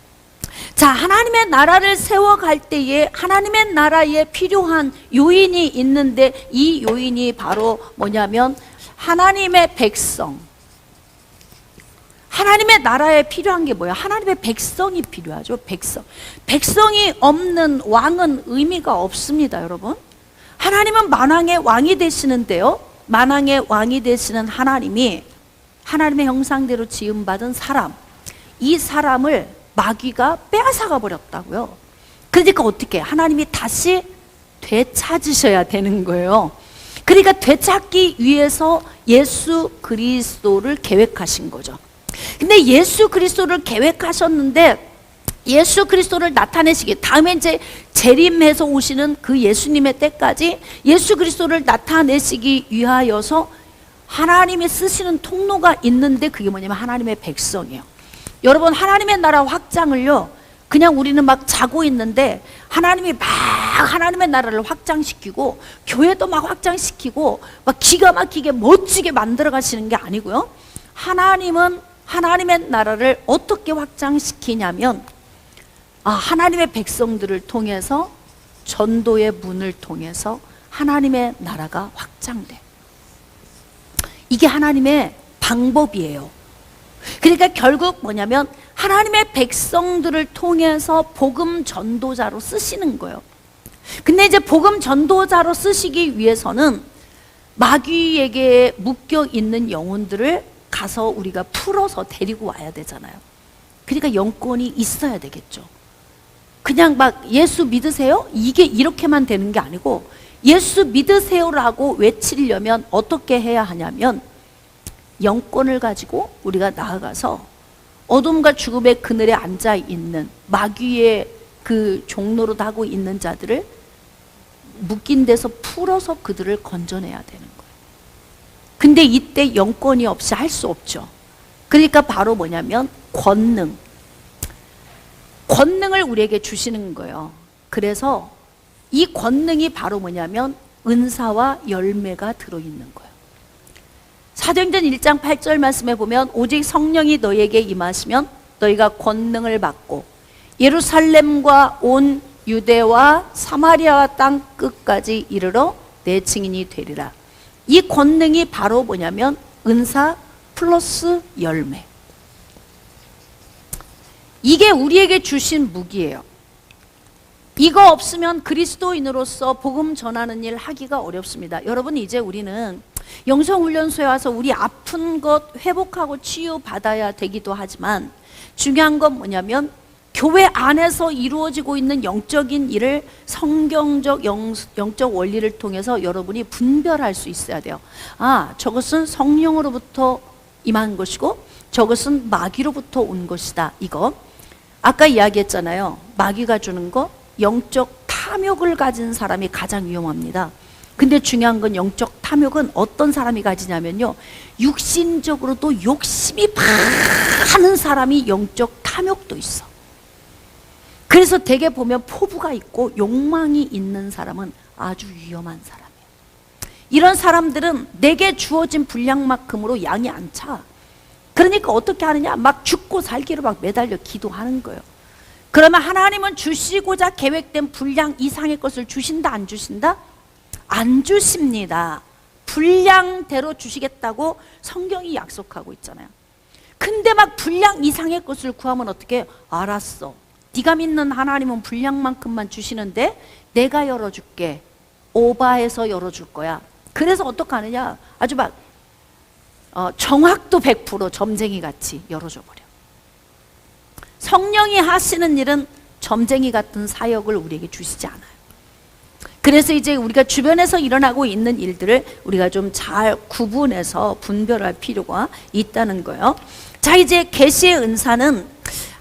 Speaker 1: 자, 하나님의 나라를 세워갈 때에 하나님의 나라에 필요한 요인이 있는데, 이 요인이 바로 뭐냐면 하나님의 백성. 하나님의 나라에 필요한 게 뭐야? 하나님의 백성이 필요하죠. 백성. 백성이 없는 왕은 의미가 없습니다, 여러분. 하나님은 만왕의 왕이 되시는데요, 만왕의 왕이 되시는 하나님이 하나님의 형상대로 지음받은 사람, 이 사람을 마귀가 빼앗아가 버렸다고요. 그러니까 어떻게? 하나님이 다시 되찾으셔야 되는 거예요. 그러니까 되찾기 위해서 예수 그리스도를 계획하신 거죠. 근데 예수 그리스도를 계획하셨는데 예수 그리스도를 나타내시기, 다음에 이제 재림해서 오시는 그 예수님의 때까지 예수 그리스도를 나타내시기 위하여서 하나님이 쓰시는 통로가 있는데, 그게 뭐냐면 하나님의 백성이에요. 여러분, 하나님의 나라 확장을요, 그냥 우리는 막 자고 있는데 하나님이 막 하나님의 나라를 확장시키고 교회도 막 확장시키고 막 기가 막히게 멋지게 만들어 가시는 게 아니고요, 하나님은 하나님의 나라를 어떻게 확장시키냐면 하나님의 백성들을 통해서, 전도의 문을 통해서 하나님의 나라가 확장돼. 이게 하나님의 방법이에요. 그러니까 결국 뭐냐면 하나님의 백성들을 통해서 복음 전도자로 쓰시는 거예요. 근데 이제 복음 전도자로 쓰시기 위해서는 마귀에게 묶여 있는 영혼들을 가서 우리가 풀어서 데리고 와야 되잖아요. 그러니까 영권이 있어야 되겠죠. 그냥 막 예수 믿으세요? 이게 이렇게만 되는 게 아니고, 예수 믿으세요라고 외치려면 어떻게 해야 하냐면 영권을 가지고 우리가 나아가서 어둠과 죽음의 그늘에 앉아 있는 마귀의 그 종로로 하고 있는 자들을 묶인 데서 풀어서 그들을 건져내야 되는 거예요. 근데 이때 영권이 없이 할 수 없죠. 그러니까 바로 뭐냐면 권능을 우리에게 주시는 거예요. 그래서 이 권능이 바로 뭐냐면 은사와 열매가 들어있는 거예요. 사도행전 1장 8절 말씀에 보면 오직 성령이 너희에게 임하시면 너희가 권능을 받고 예루살렘과 온 유대와 사마리아 땅 끝까지 이르러 내 증인이 되리라. 이 권능이 바로 뭐냐면 은사 플러스 열매. 이게 우리에게 주신 무기예요. 이거 없으면 그리스도인으로서 복음 전하는 일 하기가 어렵습니다. 여러분, 이제 우리는 영성훈련소에 와서 우리 아픈 것 회복하고 치유받아야 되기도 하지만, 중요한 건 뭐냐면 교회 안에서 이루어지고 있는 영적인 일을 성경적 영적 원리를 통해서 여러분이 분별할 수 있어야 돼요. 저것은 성령으로부터 임한 것이고 저것은 마귀로부터 온 것이다. 이거 아까 이야기했잖아요. 마귀가 주는 거, 영적 탐욕을 가진 사람이 가장 위험합니다. 근데 중요한 건 영적 탐욕은 어떤 사람이 가지냐면요, 육신적으로도 욕심이 많은 사람이 영적 탐욕도 있어. 그래서 대개 보면 포부가 있고 욕망이 있는 사람은 아주 위험한 사람이에요. 이런 사람들은 내게 주어진 분량만큼으로 양이 안 차. 그러니까 어떻게 하느냐, 막 죽고 살기로 막 매달려 기도하는 거예요. 그러면 하나님은 주시고자 계획된 분량 이상의 것을 주신다, 안 주신다? 안 주십니다. 분량대로 주시겠다고 성경이 약속하고 있잖아요. 근데 막 분량 이상의 것을 구하면 어떻게? 알았어, 네가 믿는 하나님은 분량만큼만 주시는데 내가 열어줄게. 오바해서 열어줄 거야. 그래서 어떻게 하느냐? 아주 막 정확도 100% 점쟁이 같이 열어줘 버려. 성령이 하시는 일은 점쟁이 같은 사역을 우리에게 주시지 않아요. 그래서 이제 우리가 주변에서 일어나고 있는 일들을 우리가 좀 잘 구분해서 분별할 필요가 있다는 거예요. 자, 이제 계시의 은사는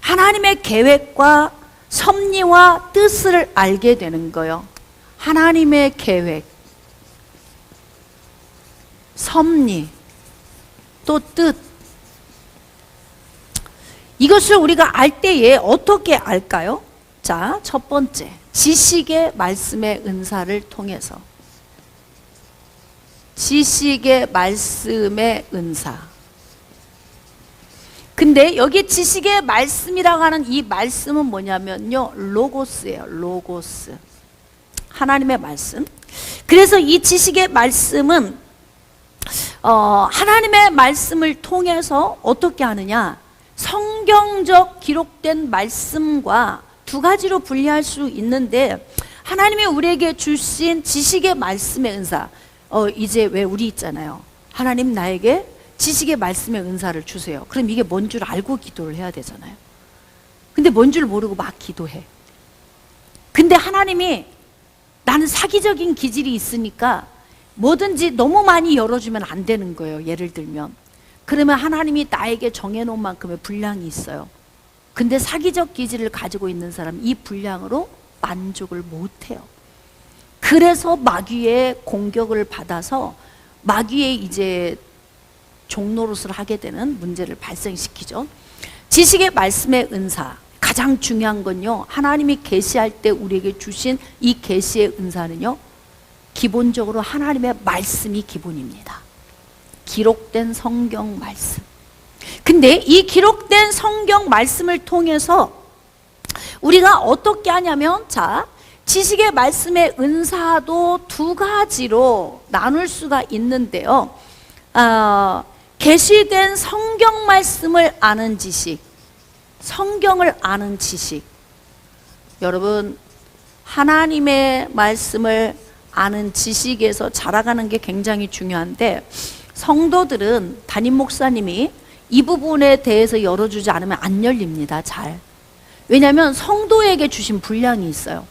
Speaker 1: 하나님의 계획과 섭리와 뜻을 알게 되는 거예요. 하나님의 계획, 섭리, 또 뜻. 이것을 우리가 알 때에 어떻게 알까요? 자, 첫 번째, 지식의 말씀의 은사를 통해서. 지식의 말씀의 은사. 근데 여기 지식의 말씀이라고 하는 이 말씀은 뭐냐면요, 로고스예요. 로고스, 하나님의 말씀. 그래서 이 지식의 말씀은 하나님의 말씀을 통해서 어떻게 하느냐, 성경적 기록된 말씀과 두 가지로 분리할 수 있는데, 하나님이 우리에게 주신 지식의 말씀의 은사, 이제 왜 우리 있잖아요, 하나님 나에게 지식의 말씀의 은사를 주세요. 그럼 이게 뭔 줄 알고 기도를 해야 되잖아요. 근데 뭔 줄 모르고 막 기도해. 근데 하나님이 나는 사기적인 기질이 있으니까 뭐든지 너무 많이 열어주면 안 되는 거예요. 예를 들면, 그러면 하나님이 나에게 정해놓은 만큼의 분량이 있어요. 근데 사기적 기질을 가지고 있는 사람은 이 분량으로 만족을 못해요. 그래서 마귀의 공격을 받아서 마귀의 이제 종노릇을 하게 되는 문제를 발생시키죠. 지식의 말씀의 은사, 가장 중요한 건요, 하나님이 계시할 때 우리에게 주신 이 계시의 은사는요, 기본적으로 하나님의 말씀이 기본입니다. 기록된 성경 말씀. 근데 이 기록된 성경 말씀을 통해서 우리가 어떻게 하냐면, 자, 지식의 말씀의 은사도 두 가지로 나눌 수가 있는데요. 계시된 성경 말씀을 아는 지식, 성경을 아는 지식. 여러분, 하나님의 말씀을 아는 지식에서 자라가는 게 굉장히 중요한데, 성도들은 담임 목사님이 이 부분에 대해서 열어주지 않으면 안 열립니다, 잘. 왜냐하면 성도에게 주신 분량이 있어요.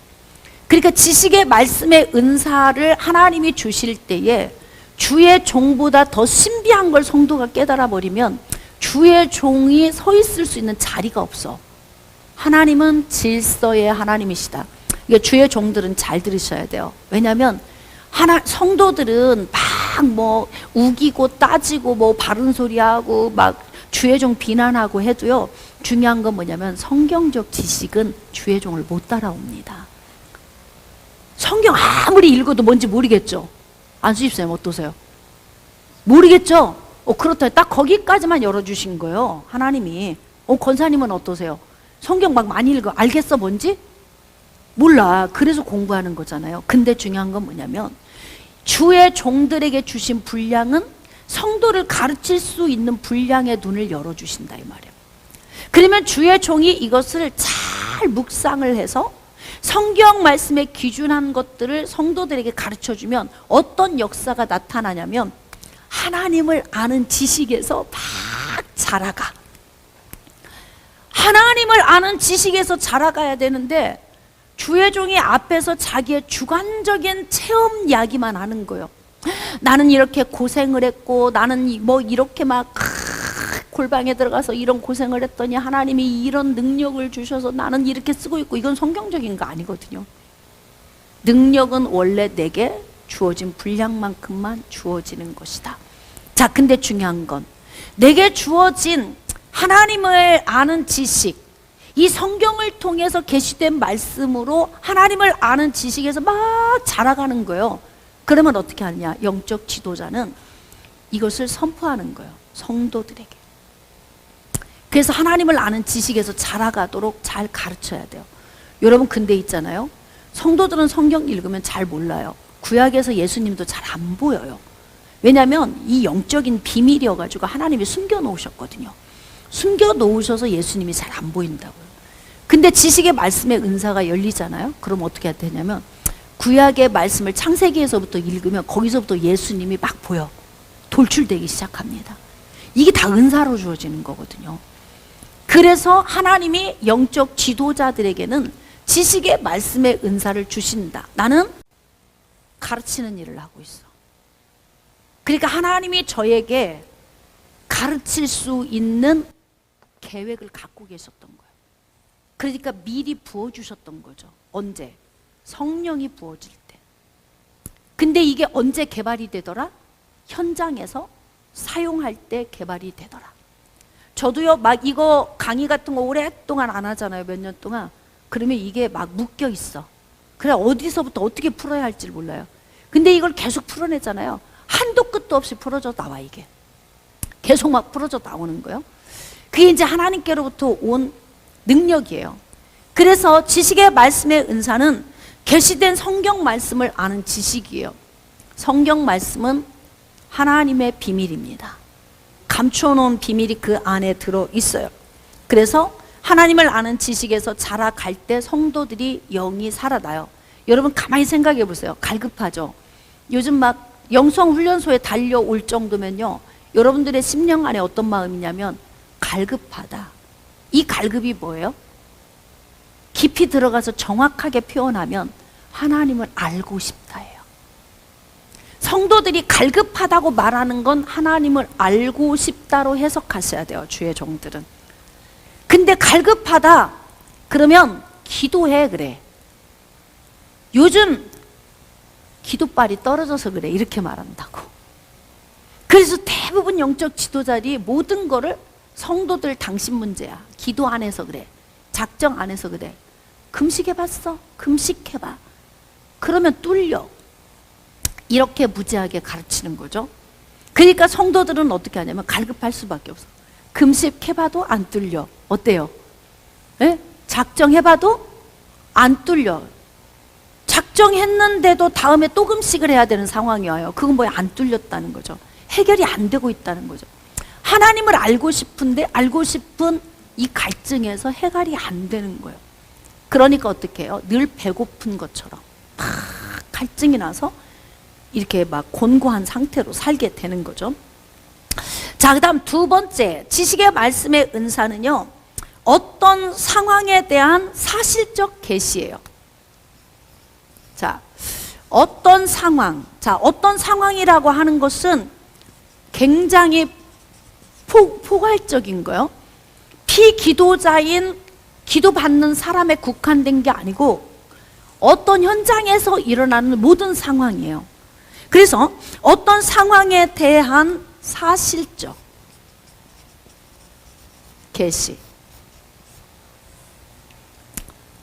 Speaker 1: 그러니까 지식의 말씀의 은사를 하나님이 주실 때에 주의 종보다 더 신비한 걸 성도가 깨달아 버리면 주의 종이 서 있을 수 있는 자리가 없어. 하나님은 질서의 하나님이시다. 그러니까 주의 종들은 잘 들으셔야 돼요. 왜냐하면 성도들은 막 뭐 우기고 따지고 뭐 바른 소리하고 막 주의 종 비난하고 해도요, 중요한 건 뭐냐면 성경적 지식은 주의 종을 못 따라옵니다. 성경 아무리 읽어도 뭔지 모르겠죠? 안수집사님 어떠세요? 모르겠죠? 그렇다. 딱 거기까지만 열어주신 거예요, 하나님이. 권사님은 어떠세요? 성경 막 많이 읽어. 알겠어, 뭔지? 몰라. 그래서 공부하는 거잖아요. 근데 중요한 건 뭐냐면, 주의 종들에게 주신 분량은 성도를 가르칠 수 있는 분량의 눈을 열어주신다, 이 말이에요. 그러면 주의 종이 이것을 잘 묵상을 해서 성경 말씀에 기준한 것들을 성도들에게 가르쳐주면 어떤 역사가 나타나냐면, 하나님을 아는 지식에서 막 자라가. 하나님을 아는 지식에서 자라가야 되는데, 주의 종이 앞에서 자기의 주관적인 체험 이야기만 하는 거예요. 나는 이렇게 고생을 했고, 나는 뭐 이렇게 막 골방에 들어가서 이런 고생을 했더니 하나님이 이런 능력을 주셔서 나는 이렇게 쓰고 있고. 이건 성경적인 거 아니거든요. 능력은 원래 내게 주어진 분량만큼만 주어지는 것이다. 자, 근데 중요한 건 내게 주어진 하나님을 아는 지식, 이 성경을 통해서 계시된 말씀으로 하나님을 아는 지식에서 막 자라가는 거예요. 그러면 어떻게 하느냐? 영적 지도자는 이것을 선포하는 거예요, 성도들에게. 그래서 하나님을 아는 지식에서 자라가도록 잘 가르쳐야 돼요. 여러분, 근데 있잖아요, 성도들은 성경 읽으면 잘 몰라요. 구약에서 예수님도 잘 안 보여요. 왜냐하면 이 영적인 비밀이어가지고 하나님이 숨겨놓으셨거든요. 숨겨놓으셔서 예수님이 잘 안 보인다고요. 근데 지식의 말씀의 은사가 열리잖아요. 그럼 어떻게 해야 되냐면 구약의 말씀을 창세기에서부터 읽으면 거기서부터 예수님이 막 보여. 돌출되기 시작합니다. 이게 다 은사로 주어지는 거거든요. 그래서 하나님이 영적 지도자들에게는 지식의 말씀의 은사를 주신다. 나는 가르치는 일을 하고 있어. 그러니까 하나님이 저에게 가르칠 수 있는 계획을 갖고 계셨던 거예요. 그러니까 미리 부어주셨던 거죠. 언제? 성령이 부어질 때. 근데 이게 언제 개발이 되더라? 현장에서 사용할 때 개발이 되더라. 저도요, 막 이거 강의 같은 거 오랫동안 안 하잖아요. 몇 년 동안. 그러면 이게 막 묶여 있어. 그래, 어디서부터 어떻게 풀어야 할지 몰라요. 근데 이걸 계속 풀어내잖아요. 한도 끝도 없이 풀어져 나와, 이게. 계속 막 풀어져 나오는 거예요. 그게 이제 하나님께로부터 온 능력이에요. 그래서 지식의 말씀의 은사는 계시된 성경 말씀을 아는 지식이에요. 성경 말씀은 하나님의 비밀입니다. 감춰놓은 비밀이 그 안에 들어 있어요. 그래서 하나님을 아는 지식에서 자라갈 때 성도들이 영이 살아나요. 여러분, 가만히 생각해 보세요. 갈급하죠. 요즘 막 영성훈련소에 달려올 정도면요, 여러분들의 심령 안에 어떤 마음이냐면 갈급하다. 이 갈급이 뭐예요? 깊이 들어가서 정확하게 표현하면 하나님을 알고 싶다예요. 성도들이 갈급하다고 말하는 건 하나님을 알고 싶다로 해석하셔야 돼요, 주의 종들은. 근데 갈급하다 그러면 기도해 그래. 요즘 기도빨이 떨어져서 그래, 이렇게 말한다고. 그래서 대부분 영적 지도자들이 모든 거를 성도들 당신 문제야, 기도 안 해서 그래, 작정 안 해서 그래, 금식해봤어? 금식해봐. 그러면 뚫려. 이렇게 무지하게 가르치는 거죠. 그러니까 성도들은 어떻게 하냐면 갈급할 수밖에 없어. 금식해봐도 안 뚫려. 어때요? 예? 작정해봐도 안 뚫려. 작정했는데도 다음에 또 금식을 해야 되는 상황이 와요. 그건 뭐야? 안 뚫렸다는 거죠. 해결이 안 되고 있다는 거죠. 하나님을 알고 싶은데 알고 싶은 이 갈증에서 해결이 안 되는 거예요. 그러니까 어떻게 해요? 늘 배고픈 것처럼 막 갈증이 나서 이렇게 막 곤고한 상태로 살게 되는 거죠. 자, 그 다음 두 번째, 지식의 말씀의 은사는요, 어떤 상황에 대한 사실적 계시예요. 자, 어떤 상황, 어떤 상황이라고 하는 것은 굉장히 포괄적인 거예요. 피기도자인 기도받는 사람에 국한된 게 아니고 어떤 현장에서 일어나는 모든 상황이에요. 그래서 어떤 상황에 대한 사실적 계시.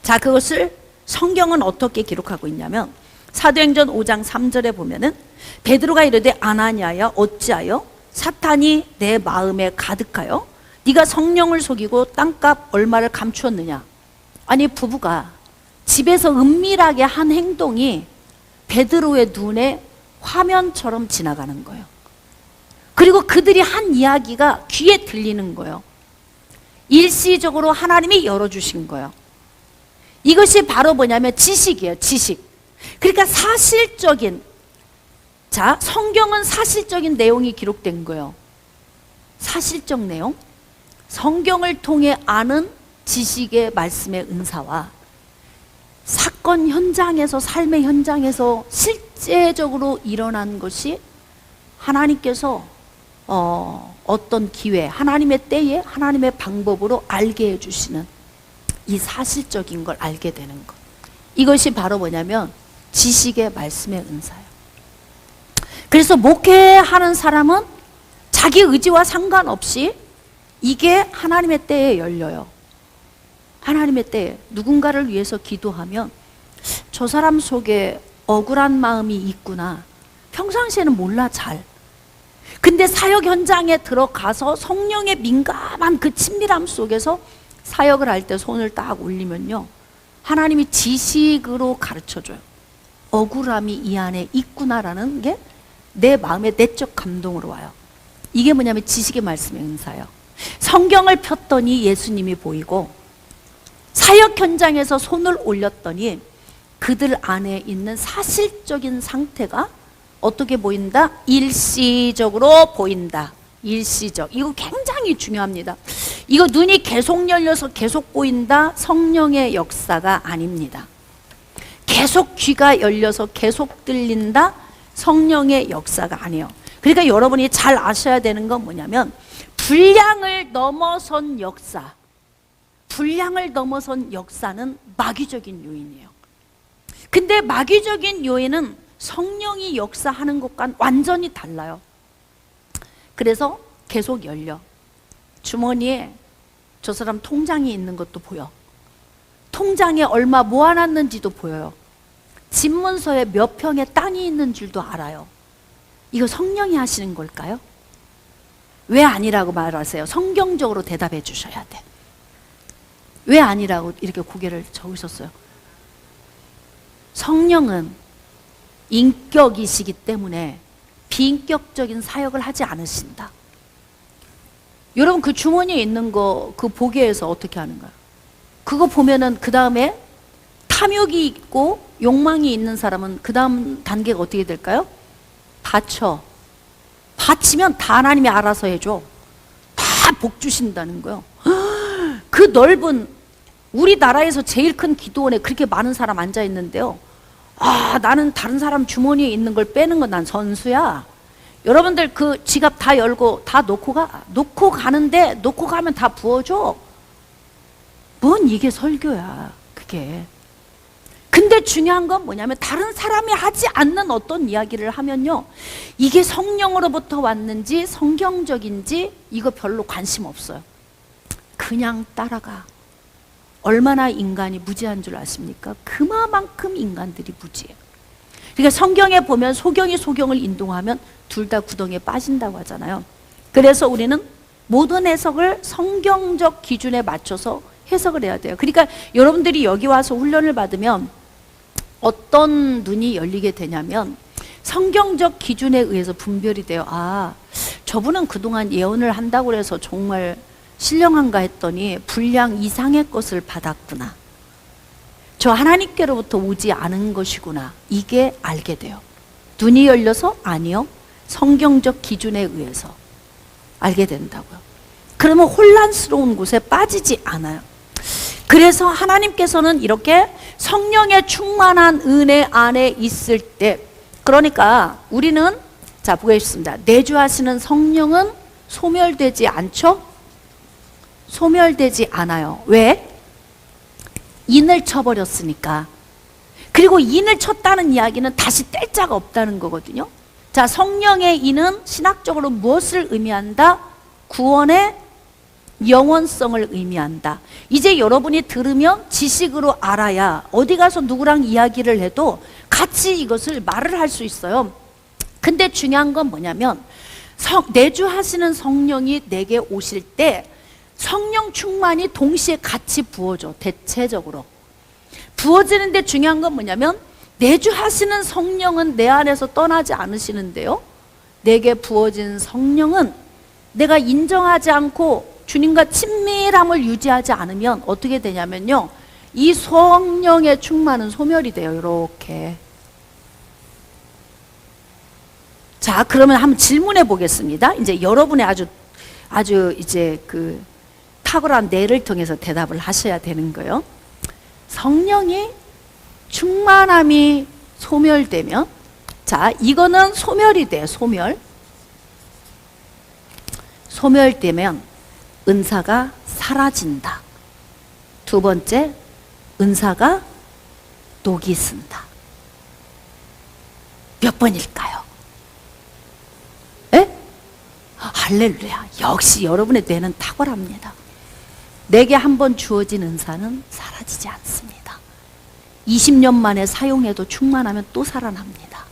Speaker 1: 자, 그것을 성경은 어떻게 기록하고 있냐면 사도행전 5장 3절에 보면은 베드로가 이르되 아나니아야 어찌하여 사탄이 내 마음에 가득하여 네가 성령을 속이고 땅값 얼마를 감추었느냐. 아니, 부부가 집에서 은밀하게 한 행동이 베드로의 눈에 화면처럼 지나가는 거예요. 그리고 그들이 한 이야기가 귀에 들리는 거예요. 일시적으로 하나님이 열어주신 거예요. 이것이 바로 뭐냐면 지식이에요, 지식. 그러니까 사실적인, 자, 성경은 사실적인 내용이 기록된 거예요. 사실적 내용. 성경을 통해 아는 지식의 말씀의 은사와 사건 현장에서, 삶의 현장에서 실제적으로 일어난 것이 하나님께서 어떤 기회, 하나님의 때에 하나님의 방법으로 알게 해주시는 이 사실적인 걸 알게 되는 것. 이것이 바로 뭐냐면 지식의 말씀의 은사예요. 그래서 목회하는 사람은 자기 의지와 상관없이 이게 하나님의 때에 열려요. 하나님의 때에 누군가를 위해서 기도하면 저 사람 속에 억울한 마음이 있구나. 평상시에는 몰라 잘. 근데 사역 현장에 들어가서 성령의 민감한 그 친밀함 속에서 사역을 할 때 손을 딱 올리면요, 하나님이 지식으로 가르쳐줘요. 억울함이 이 안에 있구나라는 게 내 마음의 내적 감동으로 와요. 이게 뭐냐면 지식의 말씀의 은사예요. 성경을 폈더니 예수님이 보이고, 사역 현장에서 손을 올렸더니 그들 안에 있는 사실적인 상태가 어떻게 보인다? 일시적으로 보인다. 일시적. 이거 굉장히 중요합니다. 이거 눈이 계속 열려서 계속 보인다? 성령의 역사가 아닙니다. 계속 귀가 열려서 계속 들린다? 성령의 역사가 아니에요. 그러니까 여러분이 잘 아셔야 되는 건 뭐냐면, 분량을 넘어선 역사, 분량을 넘어선 역사는 마귀적인 요인이에요. 근데 마귀적인 요인은 성령이 역사하는 것과 완전히 달라요. 그래서 계속 열려. 주머니에 저 사람 통장이 있는 것도 보여. 통장에 얼마 모아놨는지도 보여요. 집문서에 몇 평의 땅이 있는 줄도 알아요. 이거 성령이 하시는 걸까요? 왜 아니라고 말하세요? 성경적으로 대답해 주셔야 돼. 왜 아니라고 이렇게 고개를 저으셨어요? 성령은 인격이시기 때문에 비인격적인 사역을 하지 않으신다. 여러분, 그 주머니에 있는 거, 그 보게에서 어떻게 하는가요? 그거 보면은 그 다음에 탐욕이 있고 욕망이 있는 사람은 그 다음 단계가 어떻게 될까요? 바쳐. 바치면 다 하나님이 알아서 해줘. 다 복 주신다는 거예요. 그 넓은, 우리나라에서 제일 큰 기도원에 그렇게 많은 사람 앉아 있는데요, 나는 다른 사람 주머니에 있는 걸 빼는 건 난 선수야. 여러분들 그 지갑 다 열고 다 놓고 가는데, 놓고 가면 다 부어줘. 뭔 이게 설교야, 그게. 근데 중요한 건 뭐냐면, 다른 사람이 하지 않는 어떤 이야기를 하면요, 이게 성령으로부터 왔는지 성경적인지 이거 별로 관심 없어요. 그냥 따라가. 얼마나 인간이 무지한 줄 아십니까? 그만큼 인간들이 무지해요. 그러니까 성경에 보면 소경이 소경을 인도하면 둘 다 구덩이에 빠진다고 하잖아요. 그래서 우리는 모든 해석을 성경적 기준에 맞춰서 해석을 해야 돼요. 그러니까 여러분들이 여기 와서 훈련을 받으면 어떤 눈이 열리게 되냐면, 성경적 기준에 의해서 분별이 돼요. 저분은 그동안 예언을 한다고 해서 정말 신령한가 했더니 분량 이상의 것을 받았구나. 저 하나님께로부터 오지 않은 것이구나. 이게 알게 돼요. 눈이 열려서? 아니요. 성경적 기준에 의해서 알게 된다고요. 그러면 혼란스러운 곳에 빠지지 않아요. 그래서 하나님께서는 이렇게 성령의 충만한 은혜 안에 있을 때, 그러니까 우리는, 자, 보겠습니다. 내주하시는 성령은 소멸되지 않죠? 소멸되지 않아요. 왜? 인을 쳐버렸으니까. 그리고 인을 쳤다는 이야기는 다시 뗄 자가 없다는 거거든요. 자, 성령의 인은 신학적으로 무엇을 의미한다? 구원의 영원성을 의미한다. 이제 여러분이 들으면 지식으로 알아야 어디 가서 누구랑 이야기를 해도 같이 이것을 말을 할 수 있어요. 근데 중요한 건 뭐냐면, 내주하시는 성령이 내게 오실 때 성령 충만이 동시에 같이 부어져. 대체적으로 부어지는데 중요한 건 뭐냐면, 내주하시는 성령은 내 안에서 떠나지 않으시는데요, 내게 부어진 성령은 내가 인정하지 않고 주님과 친밀함을 유지하지 않으면 어떻게 되냐면요, 이 성령의 충만은 소멸이 돼요. 이렇게. 자, 그러면 한번 질문해 보겠습니다. 이제 여러분의 아주 이제 그 탁월한 뇌를 통해서 대답을 하셔야 되는 거예요. 성령이 충만함이 소멸되면, 자, 이거는 소멸이 돼요. 소멸되면 은사가 사라진다. 두 번째, 은사가 녹이 쓴다. 몇 번일까요? 에? 할렐루야. 역시 여러분의 뇌는 탁월합니다. 내게 한 번 주어진 은사는 사라지지 않습니다. 20년 만에 사용해도 충만하면 또 살아납니다.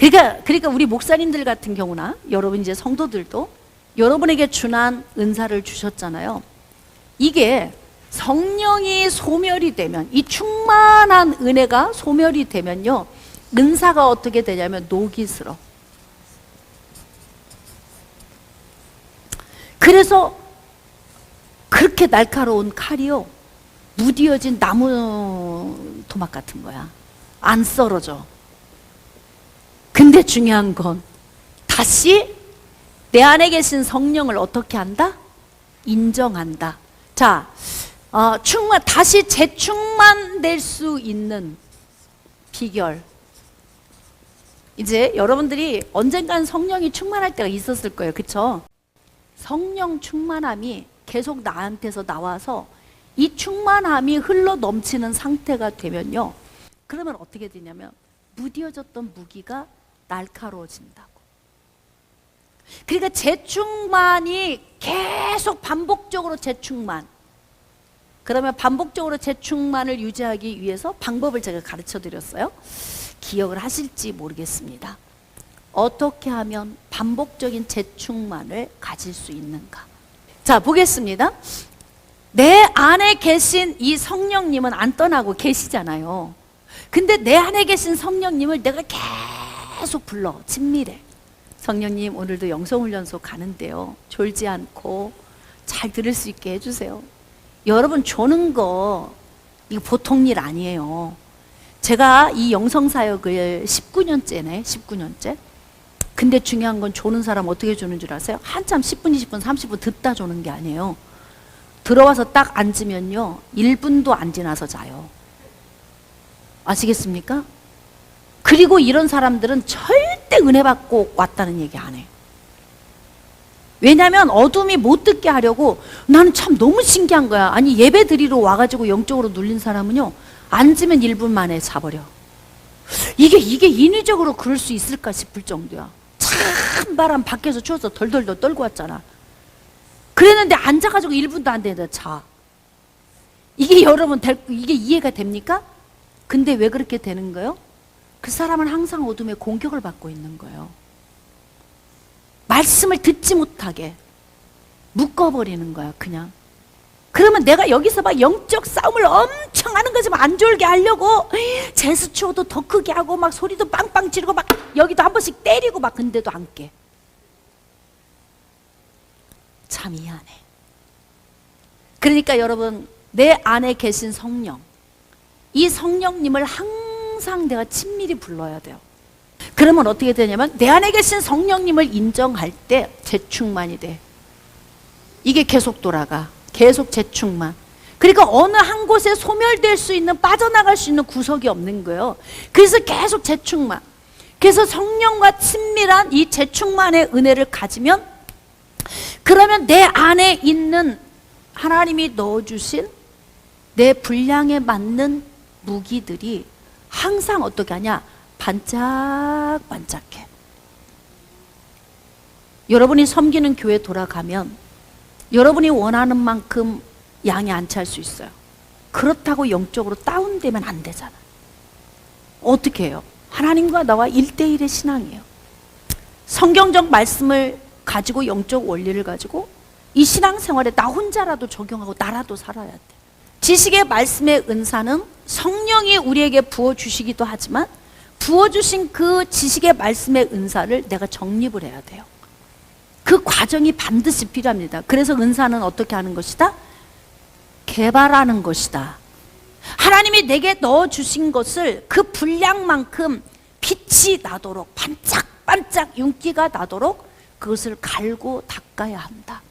Speaker 1: 그러니까 우리 목사님들 같은 경우나 여러분 이제 성도들도 여러분에게 준한 은사를 주셨잖아요. 이게 성령이 소멸이 되면, 이 충만한 은혜가 소멸이 되면요, 은사가 어떻게 되냐면 녹이 슬어. 그래서 그렇게 날카로운 칼이요, 무디어진 나무 토막 같은 거야. 안 썰어져. 근데 중요한 건 다시 내 안에 계신 성령을 어떻게 한다? 인정한다. 자, 다시 재충만될 수 있는 비결. 이제 여러분들이 언젠간 성령이 충만할 때가 있었을 거예요. 그쵸? 성령 충만함이 계속 나한테서 나와서 이 충만함이 흘러 넘치는 상태가 되면요, 그러면 어떻게 되냐면 무뎌졌던 무기가 날카로워진다고. 그러니까 재충만이 계속 반복적으로 재충만. 그러면 반복적으로 재충만을 유지하기 위해서 방법을 제가 가르쳐 드렸어요. 기억을 하실지 모르겠습니다. 어떻게 하면 반복적인 재충만을 가질 수 있는가? 자, 보겠습니다. 내 안에 계신 이 성령님은 안 떠나고 계시잖아요. 근데 내 안에 계신 성령님을 내가 계속 불러, 친밀해. 성령님, 오늘도 영성훈련소 가는데요, 졸지 않고 잘 들을 수 있게 해주세요. 여러분, 조는 거 이거 보통 일 아니에요. 제가 이 영성사역을 19년째네, 19년째. 근데 중요한 건 조는 사람 어떻게 조는 줄 아세요? 한참 10분, 20분, 30분 듣다 조는 게 아니에요. 들어와서 딱 앉으면요, 1분도 안 지나서 자요. 아시겠습니까? 그리고 이런 사람들은 절대 은혜 받고 왔다는 얘기 안 해요. 왜냐하면 어둠이 못 듣게 하려고. 나는 참 너무 신기한 거야. 아니, 예배 드리러 와가지고 영적으로 눌린 사람은요, 앉으면 1분 만에 자버려. 이게 인위적으로 그럴 수 있을까 싶을 정도야. 찬 바람 밖에서 추워서 덜덜덜 떨고 왔잖아. 그랬는데 앉아가지고 1분도 안 되는데 자. 이게 여러분 이게 이해가 됩니까? 근데 왜 그렇게 되는 거예요? 그 사람은 항상 어둠에 공격을 받고 있는 거예요. 말씀을 듣지 못하게 묶어버리는 거야, 그냥. 그러면 내가 여기서 막 영적 싸움을 엄청 하는 거지, 안 졸게 하려고 제스처도 더 크게 하고 막 소리도 빵빵 지르고 막 여기도 한 번씩 때리고 막, 근데도 안 깨. 참 미안해. 그러니까 여러분, 내 안에 계신 성령, 이 성령님을 항상 내가 친밀히 불러야 돼요. 그러면 어떻게 되냐면 내 안에 계신 성령님을 인정할 때 재충만이 돼. 이게 계속 돌아가. 계속 재충만. 그러니까 어느 한 곳에 소멸될 수 있는, 빠져나갈 수 있는 구석이 없는 거예요. 그래서 계속 재충만. 그래서 성령과 친밀한 이 재충만의 은혜를 가지면, 그러면 내 안에 있는 하나님이 넣어주신 내 분량에 맞는 무기들이 항상 어떻게 하냐? 반짝반짝해. 여러분이 섬기는 교회 돌아가면 여러분이 원하는 만큼 양이 안 찰 수 있어요. 그렇다고 영적으로 다운되면 안 되잖아. 어떻게 해요? 하나님과 나와 1대1의 신앙이에요. 성경적 말씀을 가지고, 영적 원리를 가지고 이 신앙생활에 나 혼자라도 적용하고 나라도 살아야 돼. 지식의 말씀의 은사는 성령이 우리에게 부어주시기도 하지만, 부어주신 그 지식의 말씀의 은사를 내가 정립을 해야 돼요. 그 과정이 반드시 필요합니다. 그래서 은사는 어떻게 하는 것이다? 개발하는 것이다. 하나님이 내게 넣어주신 것을 그 분량만큼 빛이 나도록, 반짝반짝 윤기가 나도록 그것을 갈고 닦아야 한다.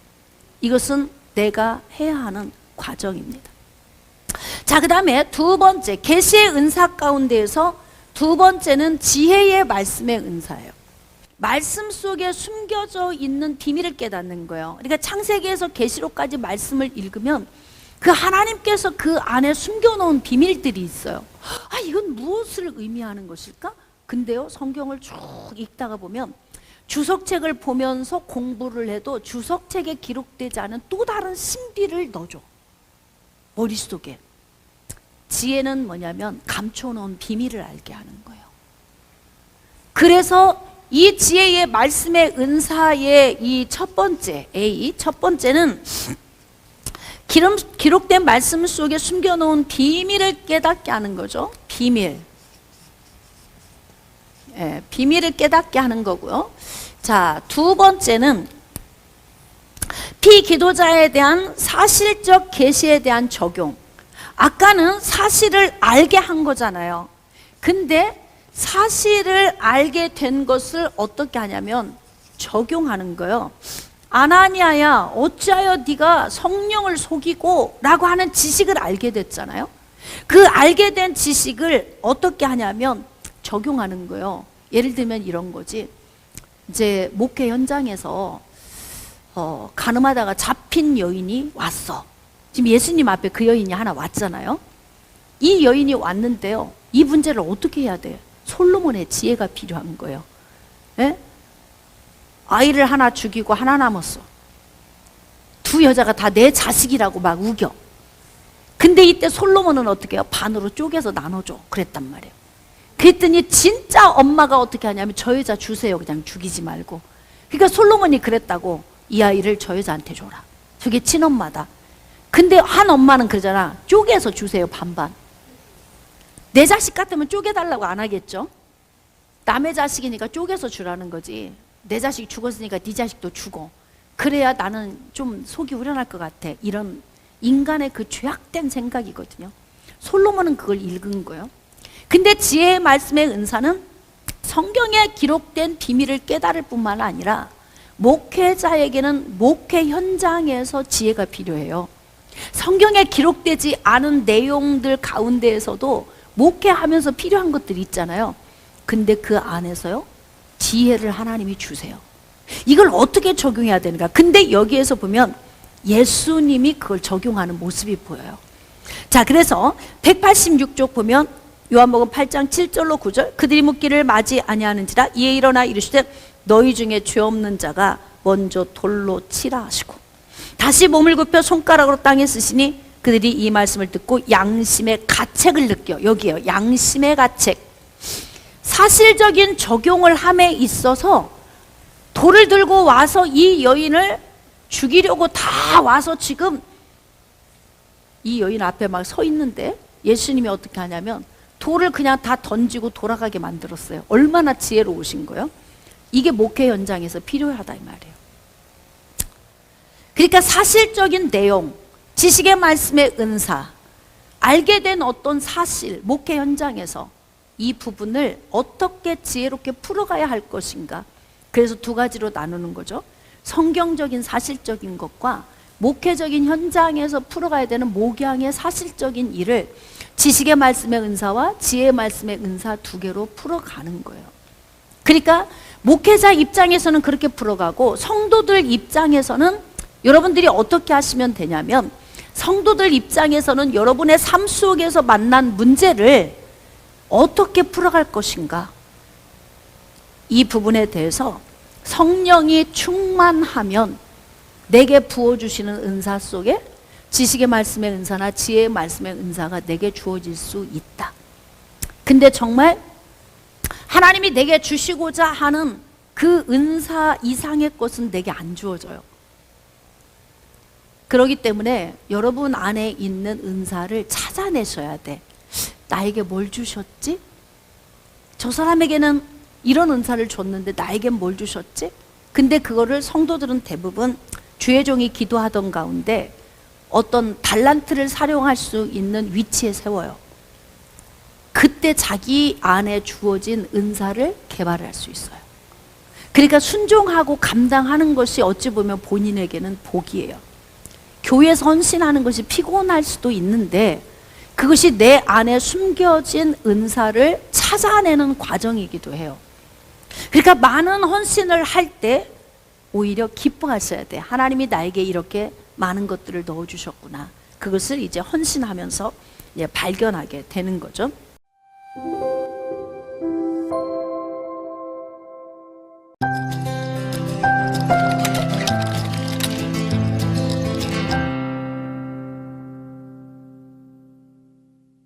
Speaker 1: 이것은 내가 해야 하는 과정입니다. 자, 그 다음에 두 번째, 계시의 은사 가운데에서 두 번째는 지혜의 말씀의 은사예요. 말씀 속에 숨겨져 있는 비밀을 깨닫는 거예요. 그러니까 창세기에서 계시록까지 말씀을 읽으면 그 하나님께서 그 안에 숨겨놓은 비밀들이 있어요. 아, 이건 무엇을 의미하는 것일까? 근데요, 성경을 쭉 읽다가 보면, 주석책을 보면서 공부를 해도 주석책에 기록되지 않은 또 다른 신비를 넣어줘, 머릿속에. 지혜는 뭐냐면 감춰놓은 비밀을 알게 하는 거예요. 그래서 이 지혜의 말씀의 은사의 이 첫 번째 A, 첫 번째는 기록된 말씀 속에 숨겨놓은 비밀을 깨닫게 하는 거죠. 비밀. 예, 비밀을 깨닫게 하는 거고요. 자, 두 번째는 피기도자에 대한 사실적 계시에 대한 적용. 아까는 사실을 알게 한 거잖아요. 근데 사실을 알게 된 것을 어떻게 하냐면 적용하는 거예요. 아나니아야, 어찌하여 네가 성령을 속이고 라고 하는 지식을 알게 됐잖아요. 그 알게 된 지식을 어떻게 하냐면 적용하는 거예요. 예를 들면 이런 거지. 이제 목회 현장에서 가늠하다가 잡힌 여인이 왔어. 지금 예수님 앞에 그 여인이 하나 왔잖아요. 이 여인이 왔는데요, 이 문제를 어떻게 해야 돼요? 솔로몬의 지혜가 필요한 거예요. 예? 아이를 하나 죽이고 하나 남았어. 두 여자가 다 내 자식이라고 막 우겨. 근데 이때 솔로몬은 어떻게 해요? 반으로 쪼개서 나눠줘 그랬단 말이에요. 그랬더니 진짜 엄마가 어떻게 하냐면 저 여자 주세요, 그냥 죽이지 말고. 그러니까 솔로몬이 그랬다고, 이 아이를 저 여자한테 줘라. 저게 친엄마다. 근데 한 엄마는 그러잖아, 쪼개서 주세요, 반반. 내 자식 같으면 쪼개달라고 안 하겠죠? 남의 자식이니까 쪼개서 주라는 거지. 내 자식이 죽었으니까 네 자식도 죽어. 그래야 나는 좀 속이 후련할 것 같아. 이런 인간의 그 죄악된 생각이거든요. 솔로몬은 그걸 읽은 거예요. 근데 지혜의 말씀의 은사는 성경에 기록된 비밀을 깨달을 뿐만 아니라 목회자에게는 목회 현장에서 지혜가 필요해요. 성경에 기록되지 않은 내용들 가운데에서도 목회하면서 필요한 것들이 있잖아요. 근데 그 안에서요, 지혜를 하나님이 주세요. 이걸 어떻게 적용해야 되는가? 근데 여기에서 보면 예수님이 그걸 적용하는 모습이 보여요. 자, 그래서 186쪽 보면 요한복음 8장 7절로 9절, 그들이 묻기를 맞이 아니하는지라 이에 일어나 이르시되 너희 중에 죄 없는 자가 먼저 돌로 치라 하시고, 다시 몸을 굽혀 손가락으로 땅에 쓰시니 그들이 이 말씀을 듣고 양심의 가책을 느껴. 여기요, 양심의 가책. 사실적인 적용을 함에 있어서 돌을 들고 와서 이 여인을 죽이려고 다 와서 지금 이 여인 앞에 막 서 있는데 예수님이 어떻게 하냐면 돌을 그냥 다 던지고 돌아가게 만들었어요. 얼마나 지혜로우신 거예요? 이게 목회 현장에서 필요하다 이 말이에요. 그러니까 사실적인 내용, 지식의 말씀의 은사, 알게 된 어떤 사실, 목회 현장에서 이 부분을 어떻게 지혜롭게 풀어가야 할 것인가. 그래서 두 가지로 나누는 거죠. 성경적인 사실적인 것과 목회적인 현장에서 풀어가야 되는 목양의 사실적인 일을 지식의 말씀의 은사와 지혜의 말씀의 은사 두 개로 풀어가는 거예요. 그러니까 목회자 입장에서는 그렇게 풀어가고, 성도들 입장에서는 여러분들이 어떻게 하시면 되냐면, 성도들 입장에서는 여러분의 삶 속에서 만난 문제를 어떻게 풀어갈 것인가, 이 부분에 대해서 성령이 충만하면 내게 부어주시는 은사 속에 지식의 말씀의 은사나 지혜의 말씀의 은사가 내게 주어질 수 있다. 근데 정말 하나님이 내게 주시고자 하는 그 은사 이상의 것은 내게 안 주어져요. 그렇기 때문에 여러분 안에 있는 은사를 찾아내셔야 돼. 나에게 뭘 주셨지? 저 사람에게는 이런 은사를 줬는데 나에겐 뭘 주셨지? 근데 그거를 성도들은 대부분 주의 종이 기도하던 가운데 어떤 달란트를 사용할 수 있는 위치에 세워요. 그때 자기 안에 주어진 은사를 개발할 수 있어요. 그러니까 순종하고 감당하는 것이 어찌 보면 본인에게는 복이에요. 교회에서 헌신하는 것이 피곤할 수도 있는데 그것이 내 안에 숨겨진 은사를 찾아내는 과정이기도 해요. 그러니까 많은 헌신을 할 때 오히려 기뻐하셔야 돼. 하나님이 나에게 이렇게 많은 것들을 넣어주셨구나. 그것을 이제 헌신하면서 발견하게 되는 거죠.